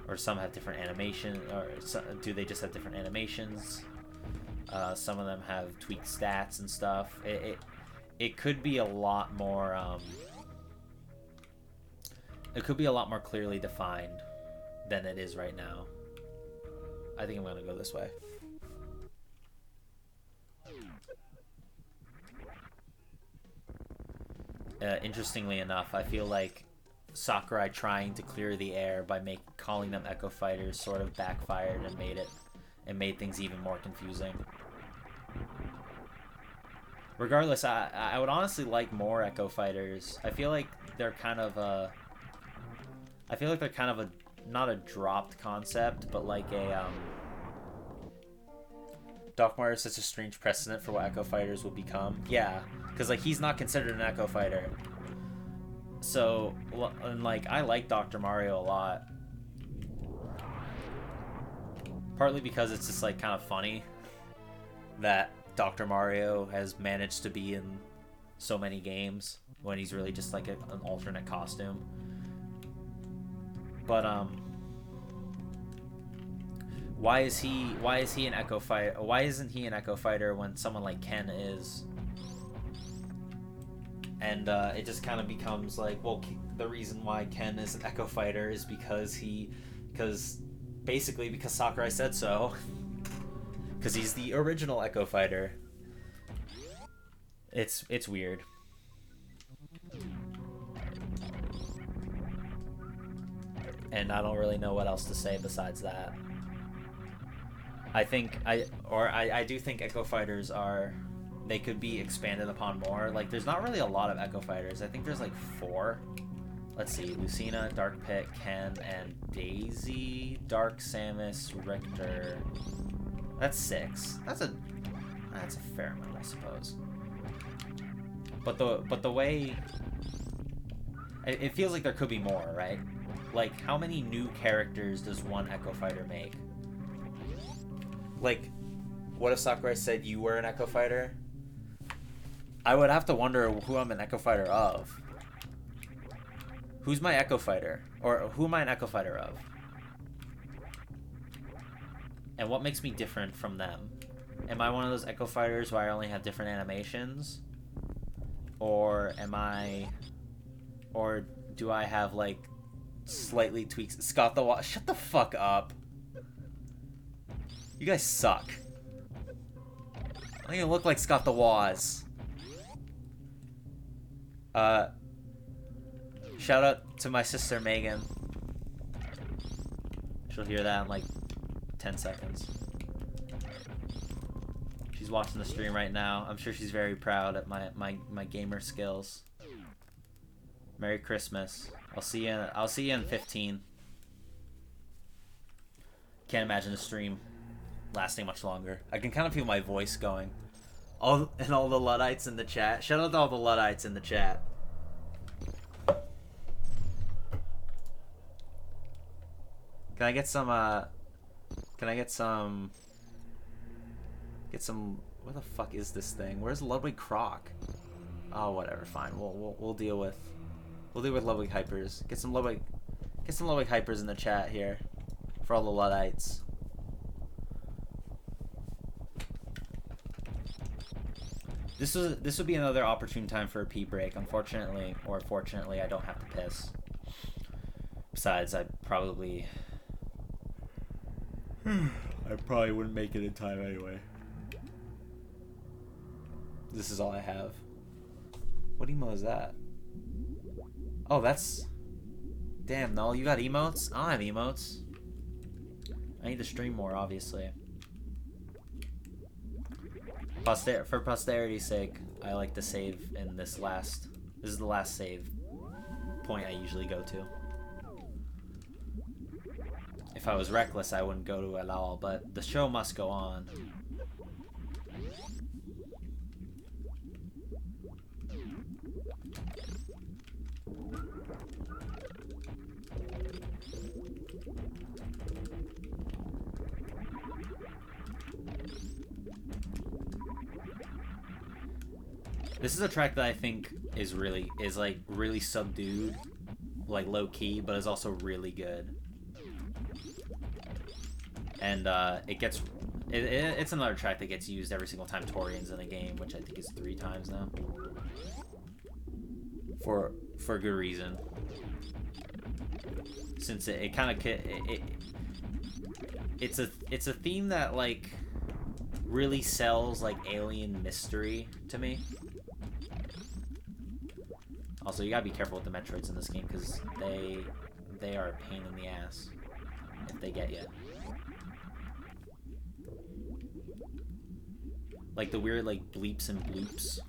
or some have different animation, or do they just have different animations? Some of them have tweaked stats and stuff. It could be a lot more. It could be a lot more clearly defined than it is right now. I think I'm gonna go this way. Interestingly enough, I feel like Sakurai trying to clear the air by calling them Echo Fighters sort of backfired and made things even more confusing. Regardless, I would honestly like more Echo Fighters. I feel like they're kind of a not a dropped concept, but like a Doc Mario is such a strange precedent for what Echo Fighters will become. Yeah, because like he's not considered an Echo Fighter. So, and like I like Dr. Mario a lot, partly because it's just like kind of funny that Dr. Mario has managed to be in so many games when he's really just like an alternate costume. But why is he an Echo Fighter? Why isn't he an Echo Fighter when someone like Ken is? And it just kind of becomes like, well, the reason why Ken is an Echo Fighter is because basically because Sakurai said so. Because he's the original Echo Fighter. It's weird. And I don't really know what else to say besides that. I do think Echo Fighters they could be expanded upon more. Like, there's not really a lot of Echo Fighters. I think there's like 4. Let's see, Lucina, Dark Pit, Ken, and Daisy, Dark Samus, Richter. That's 6. That's a fair amount, I suppose. But the way it feels like there could be more, right? Like, how many new characters does one Echo Fighter make? Like, what if Sakurai said you were an Echo Fighter? I would have to wonder who I'm an Echo Fighter of. Who's my Echo Fighter? Or who am I an Echo Fighter of? And what makes me different from them? Am I one of those Echo Fighters where I only have different animations? Or do I have, like, slightly tweaks? Scott the Waz. Shut the fuck up. You guys suck. I don't even look like Scott the Waz. Shout out to my sister Megan. She'll hear that in like 10 seconds. She's watching the stream right now. I'm sure she's very proud at my gamer skills. Merry Christmas. I'll see you in 15. Can't imagine a stream lasting much longer. I can kind of feel my voice going. All the Luddites in the chat. Shout out to all the Luddites in the chat. Can I get some where the fuck is this thing? Where's Ludwig Croc? Oh, whatever, fine. We'll deal with Ludwig Hypers. Get some Ludwig Hypers in the chat here for all the Luddites. This would be another opportune time for a pee break. Unfortunately, or fortunately, I don't have to piss. Besides, I probably wouldn't make it in time anyway. This is all I have. What emo is that? Oh, that's... Damn, Null, you got emotes? I don't have emotes. I need to stream more, obviously. For posterity's sake, I like to save in this is the last save point I usually go to. If I was reckless, I wouldn't go to it at all, but the show must go on. This is a track that I think is really subdued, like low key, but is also really good. And it's another track that gets used every single time Torian's in a game, which I think is 3 times now. For good reason. Since it kind of it's a theme that like really sells like alien mystery to me. Also, you gotta be careful with the Metroids in this game because they are a pain in the ass if they get you. Like the weird like bleeps and bloops.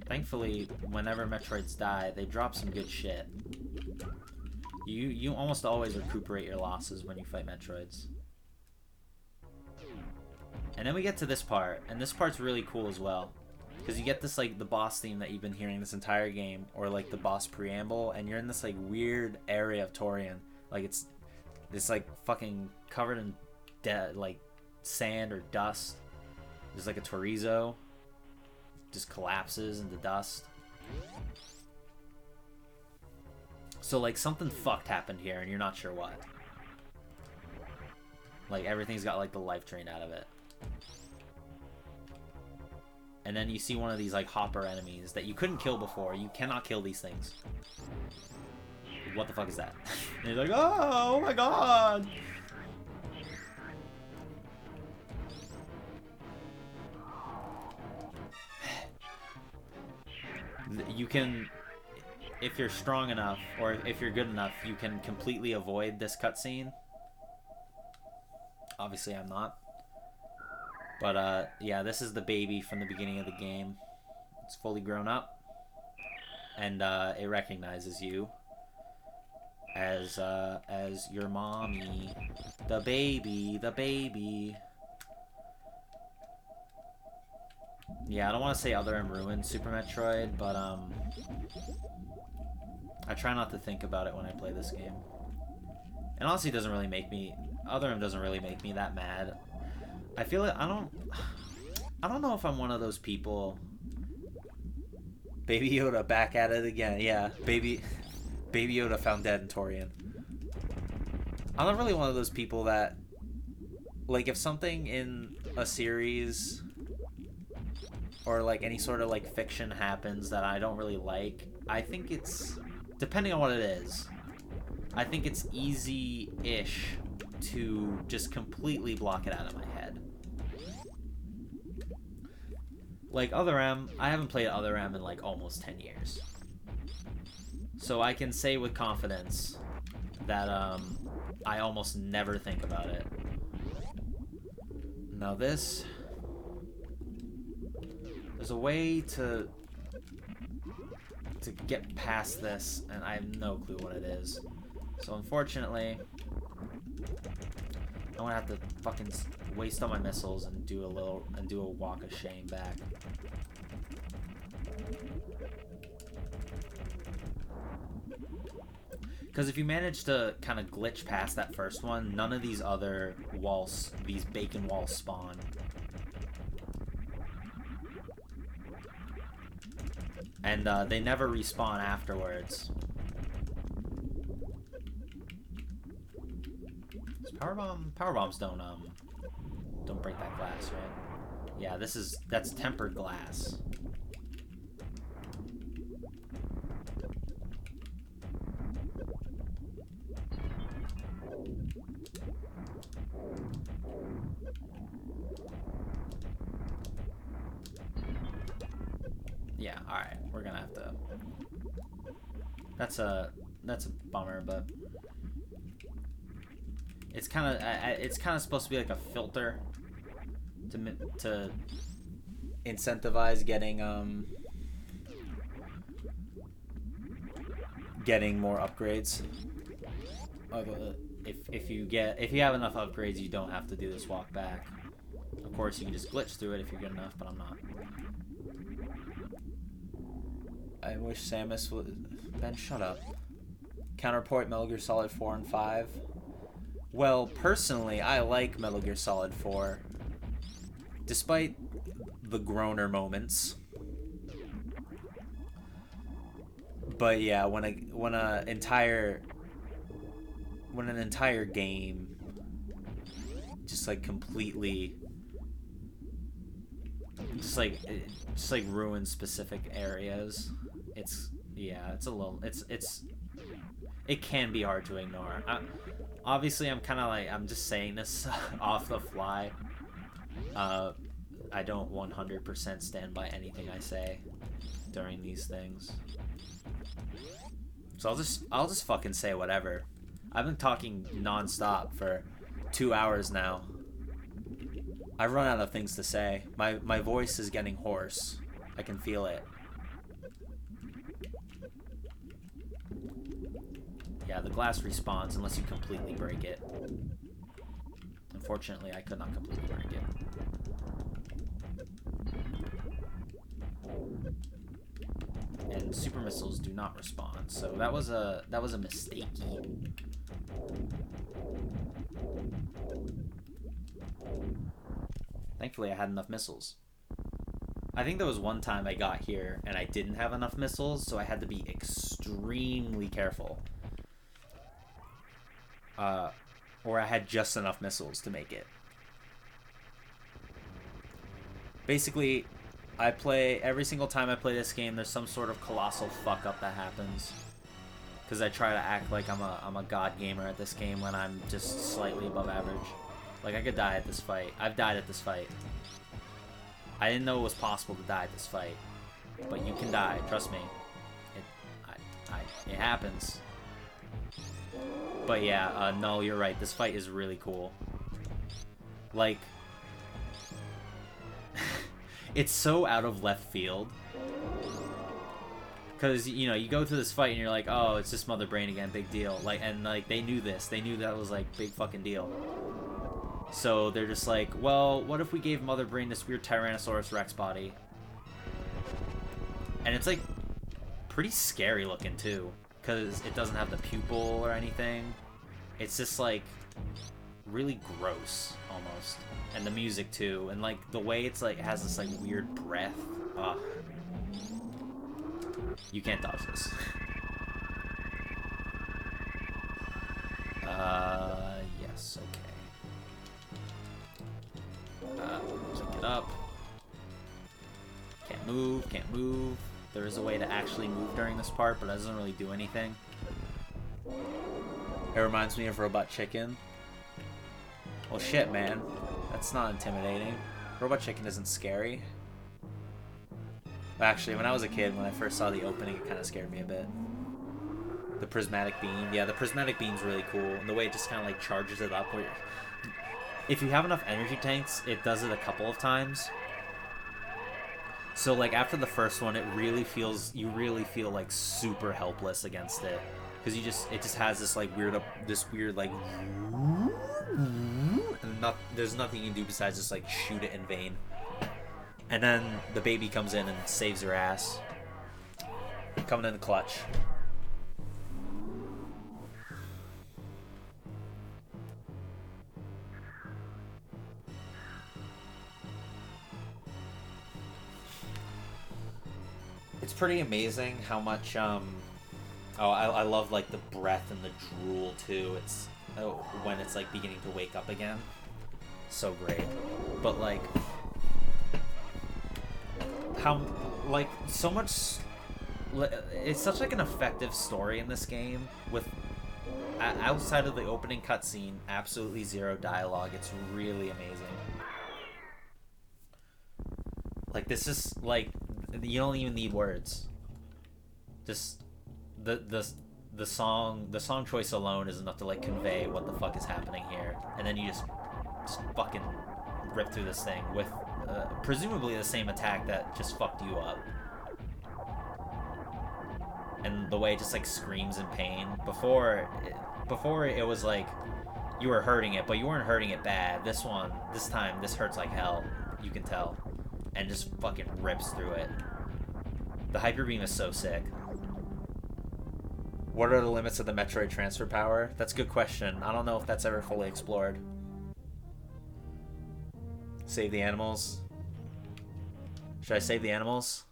Thankfully, whenever Metroids die, they drop some good shit. You almost always recuperate your losses when you fight Metroids. And then we get to this part, and this part's really cool as well. Because you get this, like, the boss theme that you've been hearing this entire game, or, like, the boss preamble, and you're in this, like, weird area of Torian. Like, it's like, fucking covered in, like, sand or dust. There's, like, a chorizo. Just collapses into dust. So, like, something fucked happened here, and you're not sure what. Like, everything's got, like, the life drained out of it. and then you see one of these like hopper enemies that you couldn't kill before. You cannot kill these things. What the fuck is that? And you're like, oh my god! You can, if you're strong enough, or if you're good enough, you can completely avoid this cutscene. Obviously, I'm not. But, yeah, this is the baby from the beginning of the game. It's fully grown up. And, it recognizes you as your mommy. The baby, the baby. Yeah, I don't want to say Other M ruined Super Metroid, but, I try not to think about it when I play this game. And honestly, it doesn't really make me... Other M doesn't really make me that mad. I feel like I don't know if I'm one of those people. Baby Yoda back at it again. Yeah, Baby Yoda found dead in Torian. I'm not really one of those people that, like, if something in a series or like any sort of like fiction happens that I don't really like, I think it's, depending on what it is, I think it's easy-ish to just completely block it out of my head. Like Other M, I haven't played Other M in like almost 10 years. So I can say with confidence that I almost never think about it. Now this, there's a way to get past this, and I have no clue what it is. So unfortunately, I'm gonna have to fucking waste all my missiles and do a walk of shame back. Because if you manage to kind of glitch past that first one, none of these other walls, these bacon walls spawn. And they never respawn afterwards. Power bombs don't break that glass, right? Yeah, that's tempered glass. Yeah, alright, we're gonna have to... That's a bummer, but... It's kind of supposed to be like a filter to incentivize getting more upgrades. If you have enough upgrades, you don't have to do this walk back. Of course, you can just glitch through it if you're good enough, but I'm not. I wish Samus would... Ben, shut up. Counterpoint Metal Gear Solid 4 and 5. Well, personally, I like Metal Gear Solid 4. Despite the groaner moments. But yeah, when an entire game just like completely just like ruins specific areas, it can be hard to ignore. Obviously, I'm just saying this off the fly. I don't 100% stand by anything I say during these things. So I'll just fucking say whatever. I've been talking non-stop for 2 hours now. I've run out of things to say. My voice is getting hoarse. I can feel it. Yeah, the glass respawns unless you completely break it. Unfortunately, I could not completely break it. And super missiles do not respawn, so that was a mistake. Thankfully, I had enough missiles. I think there was one time I got here and I didn't have enough missiles, so I had to be extremely careful. Or I had just enough missiles to make it. Basically, I play every single time I play this game. There's some sort of colossal fuck up that happens because I try to act like I'm a god gamer at this game when I'm just slightly above average. Like I could die at this fight. I've died at this fight. I didn't know it was possible to die at this fight, but you can die. Trust me. It happens. But yeah, no, you're right. This fight is really cool. Like. It's so out of left field. Because, you know, you go through this fight and you're like, oh, it's just Mother Brain again, big deal. Like, and, like, they knew this. They knew that was, like, big fucking deal. So they're just like, well, what if we gave Mother Brain this weird Tyrannosaurus Rex body? And it's, like, pretty scary looking, too. Because it doesn't have the pupil or anything. It's just, like, really gross, almost. And the music too, and like the way it's like it has this like weird breath. Ugh. You can't dodge this. Yes, okay. Pick it up. Can't move, can't move. There is a way to actually move during this part, but it doesn't really do anything. It reminds me of Robot Chicken. Well, shit, man. That's not intimidating. Robot Chicken isn't scary. Actually, when I was a kid, when I first saw the opening, it kind of scared me a bit. The prismatic beam. Yeah, the prismatic beam's really cool. And the way it just kind of like charges it up. If you have enough energy tanks, it does it a couple of times. So like after the first one, you really feel like super helpless against it. Because it just has this like weird like, and there's nothing you can do besides just like shoot it in vain. And then the baby comes in and saves your ass. Coming in the clutch. It's pretty amazing how much I love like the breath and the drool too. It's when it's like beginning to wake up again. So great. But like how like so much it's such like an effective story in this game with outside of the opening cutscene, absolutely zero dialogue. It's really amazing. Like this is like you don't even need words. Just the song choice alone is enough to like convey what the fuck is happening here, and then you just fucking rip through this thing with presumably the same attack that just fucked you up. And the way it just like screams in pain. Before it was like you were hurting it, but you weren't hurting it bad. This time this hurts like hell. You can tell. And just fucking rips through it. The Hyper Beam is so sick. What are the limits of the Metroid transfer power? That's a good question. I don't know if that's ever fully explored. Save the animals. Should I save the animals?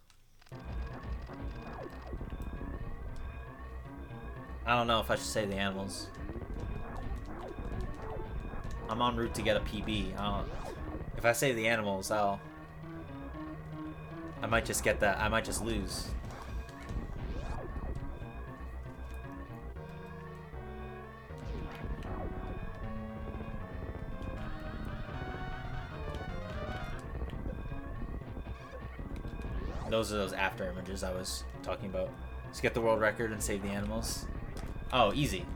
I don't know if I should save the animals. I'm en route to get a PB. If I save the animals, I might just get that. I might just lose. Those are those after images I was talking about. Just get the world record and save the animals. Oh, easy.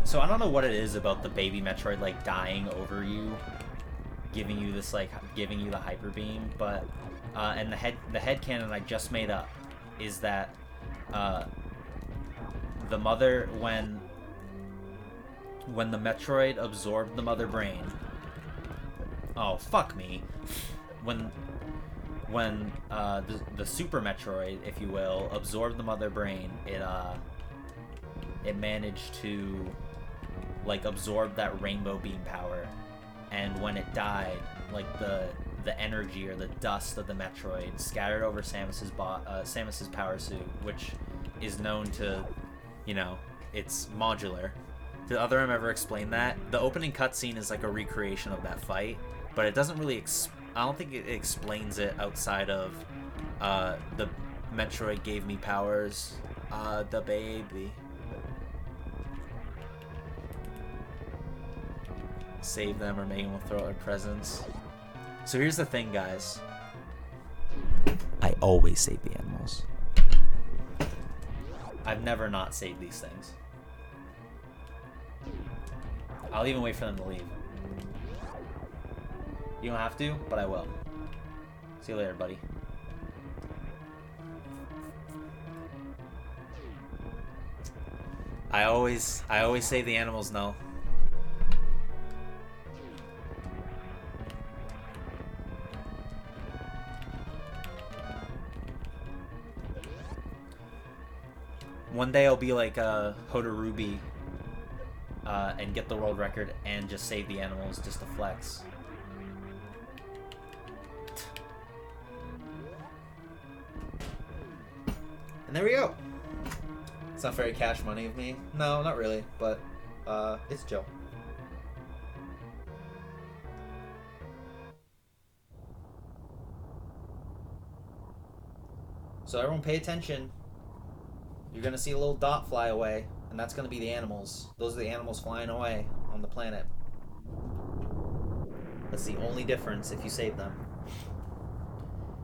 So I don't know what it is about the baby Metroid like dying over you, giving you this like giving you the hyper beam, but and the headcanon I just made up is that the mother when the Metroid absorbed the mother brain. Oh fuck me. When the Super Metroid, if you will, absorbed the mother brain, it managed to like absorb that rainbow beam power, and when it died, like the energy or the dust of the Metroid scattered over Samus's power suit, which is known to, you know, it's modular. Did Other M ever explain that? The opening cutscene is like a recreation of that fight, but it doesn't really. I don't think it explains it outside of the Metroid gave me powers. The baby. Save them or make them throw out presents. So here's the thing, guys. I always save the animals. I've never not saved these things. I'll even wait for them to leave. You don't have to, but I will. See you later, buddy. I always save the animals, no. One day I'll be like Hotarubi and get the world record and just save the animals just to flex. And there we go. It's not very cash money of me. No, not really, but it's Joe. So everyone pay attention. You're gonna see a little dot fly away, and that's gonna be the animals. Those are the animals flying away on the planet. That's the only difference if you save them.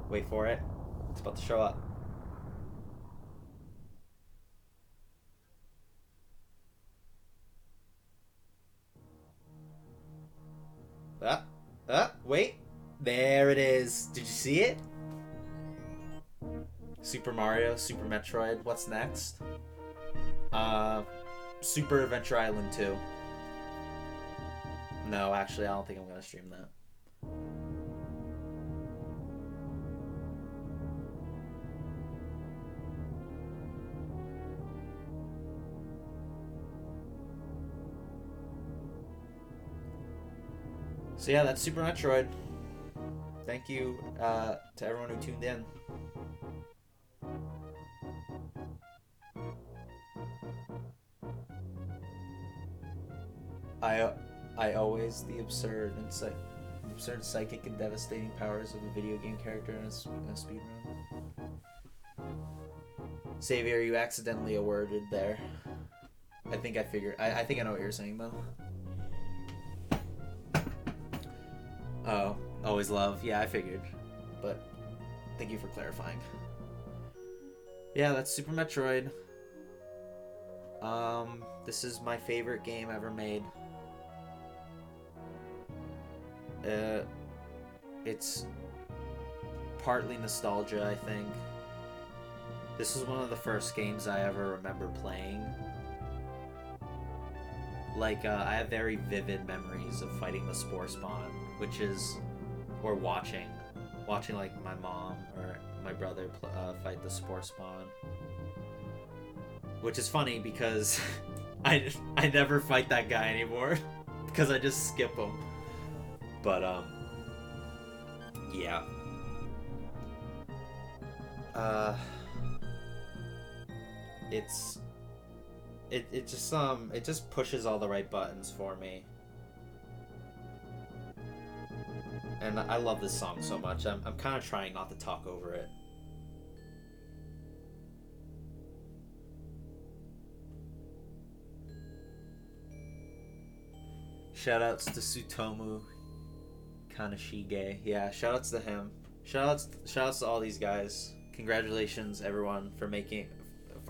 Wait for it. It's about to show up. Wait. There it is. Did you see it? Super Mario, Super Metroid. What's next? Super Adventure Island 2. No, actually, I don't think I'm gonna stream that. So yeah, that's Super Metroid. Thank you to everyone who tuned in. I always the absurd psychic and devastating powers of a video game character in a speedrun. Xavier, you accidentally awarded there. I think I figured. I think I know what you're saying though. Oh, always love. Yeah, I figured. But thank you for clarifying. Yeah, that's Super Metroid. This is my favorite game ever made. It's partly nostalgia, I think. This was one of the first games I ever remember playing. Like, I have very vivid memories of fighting the Spore Spawn, or watching like my mom or my brother fight the Spore Spawn. Which is funny because I never fight that guy anymore because I just skip him. But yeah. It just pushes all the right buttons for me. And I love this song so much. I'm kind of trying not to talk over it. Shoutouts to Tsutomu Kaneshige. Yeah, shoutouts to him. Shoutouts to all these guys. Congratulations, everyone, for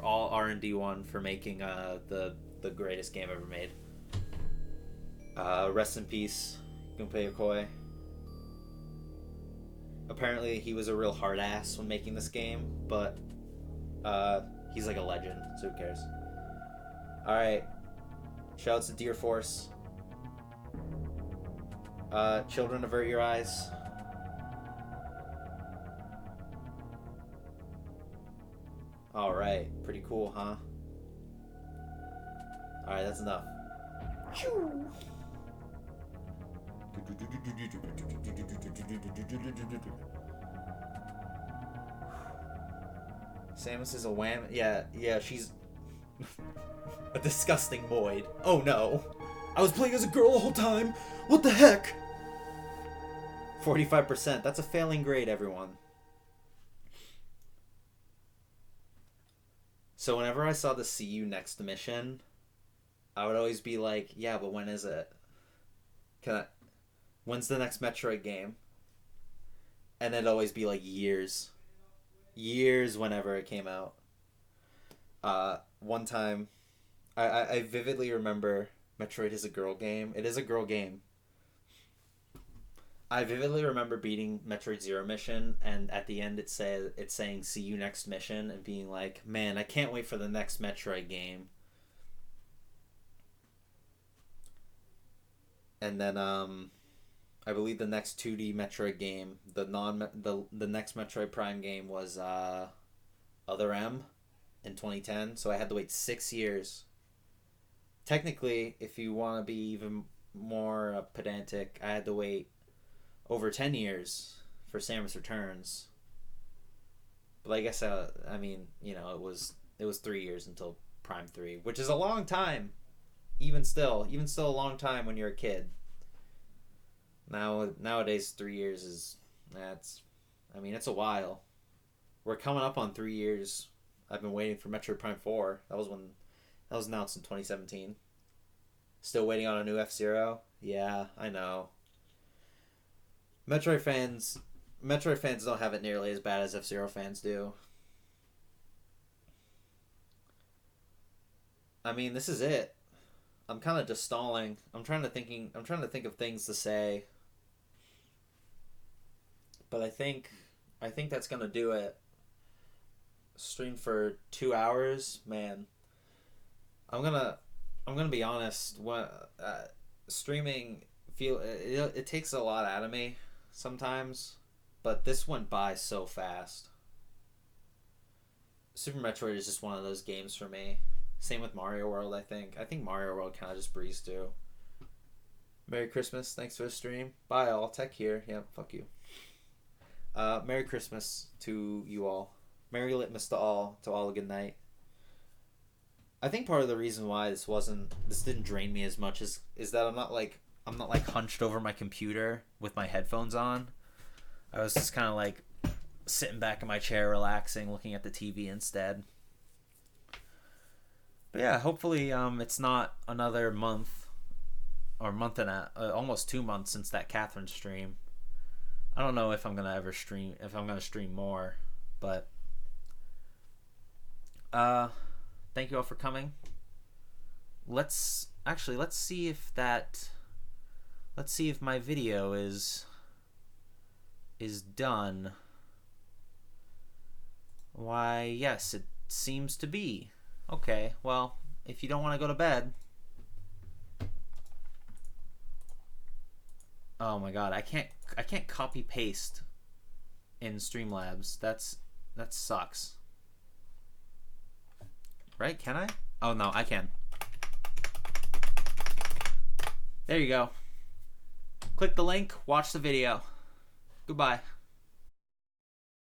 all R&D1 for making the greatest game ever made. Rest in peace, Gunpei Yokoi. Apparently, he was a real hard ass when making this game, but he's like a legend, so who cares? All right, shoutouts to Deer Force. Children, avert your eyes. Alright, pretty cool, huh? Alright, that's enough. Samus is a wham. Yeah, she's a disgusting void. Oh no. I was playing as a girl the whole time. What the heck? 45%. That's a failing grade, everyone. So whenever I saw the see you next mission, I would always be like, yeah, but when is it? When's the next Metroid game? And it'd always be like years. Years whenever it came out. One time, I vividly remember Metroid is a girl game. It is a girl game. I vividly remember beating Metroid Zero mission, and at the end it's saying see you next mission, and being like, man, I can't wait for the next Metroid game. And then I believe the next 2D Metroid game, the next Metroid Prime game was Other M in 2010, so I had to wait 6 years. Technically, if you want to be even more pedantic, I had to wait over 10 years for Samus Returns. But I guess I mean, you know, it was 3 years until Prime 3, which is a long time. Even still a long time when you're a kid. Nowadays 3 years is it's a while. We're coming up on 3 years. I've been waiting for Metroid Prime 4. That was announced in 2017. Still waiting on a new F-Zero? Yeah, I know. Metroid fans don't have it nearly as bad as F-Zero fans do. I mean, this is it. I'm kind of just stalling. I'm trying to think of things to say. But I think that's gonna do it. Stream for 2 hours, man. I'm gonna be honest. Streaming it takes a lot out of me sometimes, but this went by so fast. Super Metroid is just one of those games for me. Same with Mario World, I think. I think Mario World kind of just breezed through. Merry Christmas. Thanks for the stream. Bye, all. Tech here. Yeah, fuck you. Merry Christmas to you all. Merry Litmas to all. To all a good night. I think part of the reason why this didn't drain me as much is that I'm not like hunched over my computer with my headphones on. I was just kind of like sitting back in my chair, relaxing, looking at the TV instead. But yeah, hopefully it's not another month or month and almost 2 months since that Catherine stream. I don't know if I'm gonna ever stream, if I'm gonna stream more, but thank you all for coming. Let's see if my video is done. Why, yes, it seems to be. Okay, well, if you don't want to go to bed. Oh my god, I can't copy paste in Streamlabs. That sucks. Right? Can I? Oh no, I can. There you go. Click the link, watch the video. Goodbye.